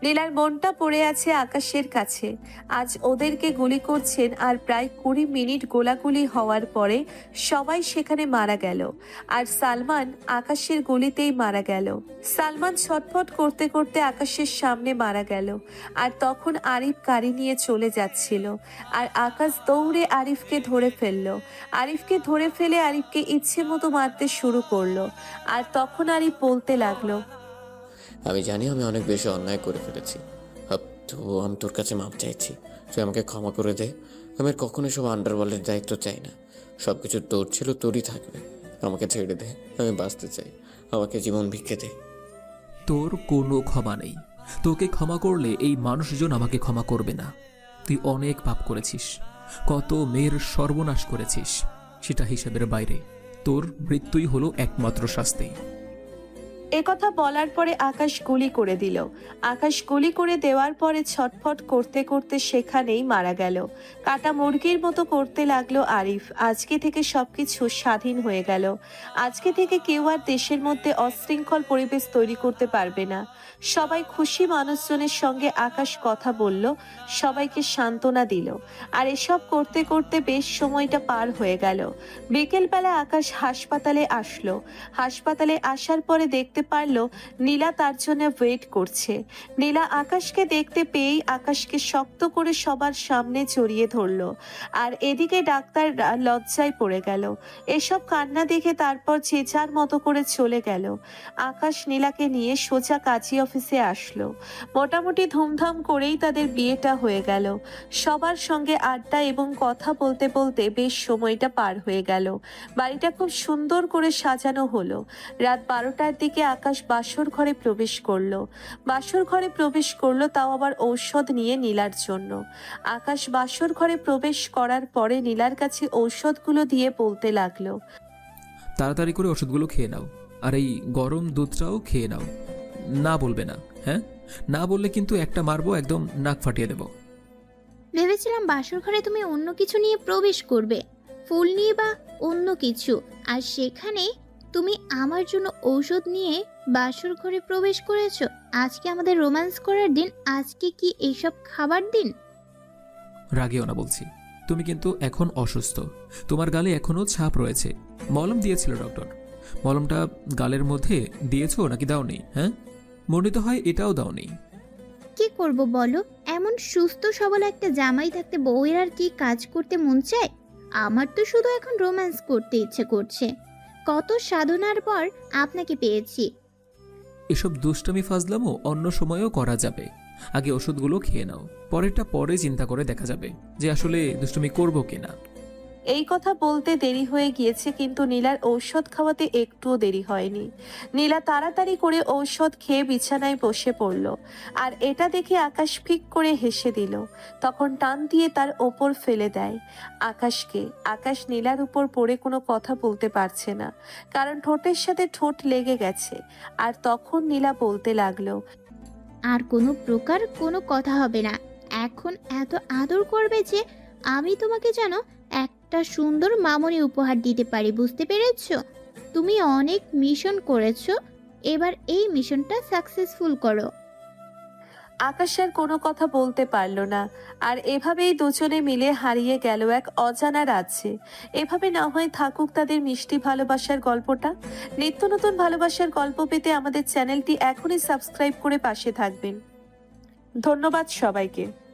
নীলার মনটা পড়ে আছে আকাশের কাছে। আজ ওদেরকে গুলি করছেন, আর প্রায় 20 মিনিট গোলাগুলি হওয়ার পরে সবাই সেখানে মারা গেল। আর সালমান আকাশের গুলিতেই মারা গেল। সালমান ছটফট করতে করতে আকাশের সামনে মারা গেল। আর তখন আরিফ গাড়ি নিয়ে চলে যাচ্ছিল, আর আকাশ দৌড়ে আরিফকে ধরে ফেললো। আরিফকে ধরে ফেলে আরিফকে ইচ্ছে মতো মারতে শুরু করলো। আর তখন আরিফ বলতে লাগলো, আমি জানি আমি অনেক বেশি অন্যায় করে ফেলেছি, তবুও আমি তোর কাছে মাপ চাইছি। তুই আমাকে ক্ষমা করে দে। আমি আর কখনো সব আন্ডারওয়ার্ল্ডের দায়িত্ব চাই না। সব কিছু তোর ছিল, তোরই থাকবে। আমাকে ছেড়ে দে, আমি বাঁচতে চাই। আমাকে জীবন ভিক্ষে দে। তোর কোনো ক্ষমা নেই। তোকে ক্ষমা করলে এই মানুষজন আমাকে ক্ষমা করবে না। তুই অনেক পাপ করেছিস, কত মেয়ের সর্বনাশ করেছিস, সেটা হিসাবের বাইরে। তোর মৃত্যুই হলো একমাত্র শাস্তি। একথা বলার পরে আকাশ গুলি করে দিল। আকাশ গুলি করে দেওয়ার পরে ছটফট করতে করতে সেখানেই মারা গেল। কাটা মুরগির মতো করতে লাগলো আরিফ। আজকে থেকে সবকিছু স্বাধীন হয়ে গেল। আজকে থেকে কেউ আর দেশের মধ্যে অশৃঙ্খল পরিবেশ তৈরি করতে পারবে না। সবাই খুশি। মানুষজনের সঙ্গে আকাশ কথা বলল, সবাইকে সান্ত্বনা দিল। আর এসব করতে করতে বেশ সময়টা পার হয়ে গেল। বিকেলবেলা আকাশ হাসপাতালে আসলো। হাসপাতালে আসার পরে দেখতে পারলো নীলা তার জন্য ওয়েট করছে। নীলা আকাশকে দেখতে পেয়েই আকাশকে শক্ত করে সবার সামনে জড়িয়ে ধরলো। আর এদিকে ডাক্তার লজ্জায় পড়ে গেল। এসব কান্না দেখে তারপর যে যার মতো করে চলে গেল। আকাশ নীলাকে নিয়ে সোজা কাজী অফিসে আসলো। মোটামুটি ধুমধাম করেই তাদের বিয়েটা হয়ে গেল। সবার সঙ্গে আড্ডা এবং কথা বলতে বলতে বেশ সময়টা পার হয়ে গেল। বাড়িটা খুব সুন্দর করে সাজানো হলো। রাত 12টার দিকে আকাশ বাসর ঘরে প্রবেশ করলো। বাসর ঘরে প্রবেশ করলো, তাও আবার ঔষধ নিয়ে নীলার জন্য। আকাশ বাসর ঘরে প্রবেশ করার পরে নীলার কাছে ঔষধগুলো দিয়ে বলতে লাগলো, তাড়াতাড়ি করে ওষুধগুলো খেয়ে নাও, আর এই গরম দুধটাও খেয়ে নাও। না বলবে না, হ্যাঁ? না বললে কিন্তু একটা মারবো, একদম নাক ফাটিয়ে দেব। ভেবেছিলাম বাসর ঘরে তুমি অন্য কিছু নিয়ে প্রবেশ করবে, ফুল নিয়ে বা অন্য কিছু, আর সেখানে তুমি আমার জন্য ঔষধ নিয়ে বাসর ঘরে প্রবেশ করেছো। আজকে আমাদের রোম্যান্স করার দিন, আজকে কি এইসব খাবার দিন? রাগেও না বলছি। তুমি কিন্তু এখন অসুস্থ, তোমার গালে এখনো ছাপ রয়েছে। মলম দিয়েছিল ডক্টর। মলমটা গালের মধ্যে দিয়েছো নাকি দাওনি? হ্যাঁ, মনে তো হয় এটাও দাওনি। কি করব বলো, এমন সুস্থ সবল একটা জামাই থাকতে বউয়ের আর কি কাজ করতে মন চায়? আমার তো শুধু এখন রোম্যান্স করতে ইচ্ছে করছে। কত সাধনার পর আপনাকে পেয়েছি। এসব দুষ্টামি ফাজলামও অন্য সময়েও করা যাবে। আগে ওষুধগুলো খেয়ে নাও, পরেরটা পরে চিন্তা করে দেখা যাবে যে আসলে দুষ্টামি করবো কিনা। এই কথা বলতে দেরি হয়ে গিয়েছে, কিন্তু নীলার ঔষধ খাওয়াতে একটুও দেরি হয়নি। নীলা তাড়াতাড়ি করে ঔষধ খেয়ে বিছানায় বসে পড়ল। আর এটা দেখে আকাশ ফিক করে হেসে দিল। তখন টান দিয়ে তার ওপর ফেলে দেয় আকাশকে। আকাশ নীলার উপর পড়ে কোনো কথা বলতে পারছে না, কারণ ঠোঁটের সাথে ঠোঁট লেগে গেছে। আর তখন নীলা বলতে লাগলো, আর কোনো প্রকার কোনো কথা হবে না। এখন এত আদর করবে যে আমি তোমাকে যেন একটা একটা সুন্দর মামনি উপহার দিতে পারি, বুঝতে পেরেছো? তুমি অনেক মিশন করেছো, এবার এই মিশনটা সাকসেসফুল করো। আকাশ আর কোনো কথা বলতে পারল না। আর এভাবেই দুজনে মিলে হারিয়ে গেল এক অজানা রাজ্যে। এভাবে না হয় থাকুক তাদের মিষ্টি ভালোবাসার গল্পটা। নিত্য নতুন ভালোবাসার গল্প পেতে আমাদের চ্যানেলটি এখনই সাবস্ক্রাইব করে পাশে থাকবেন। ধন্যবাদ সবাইকে।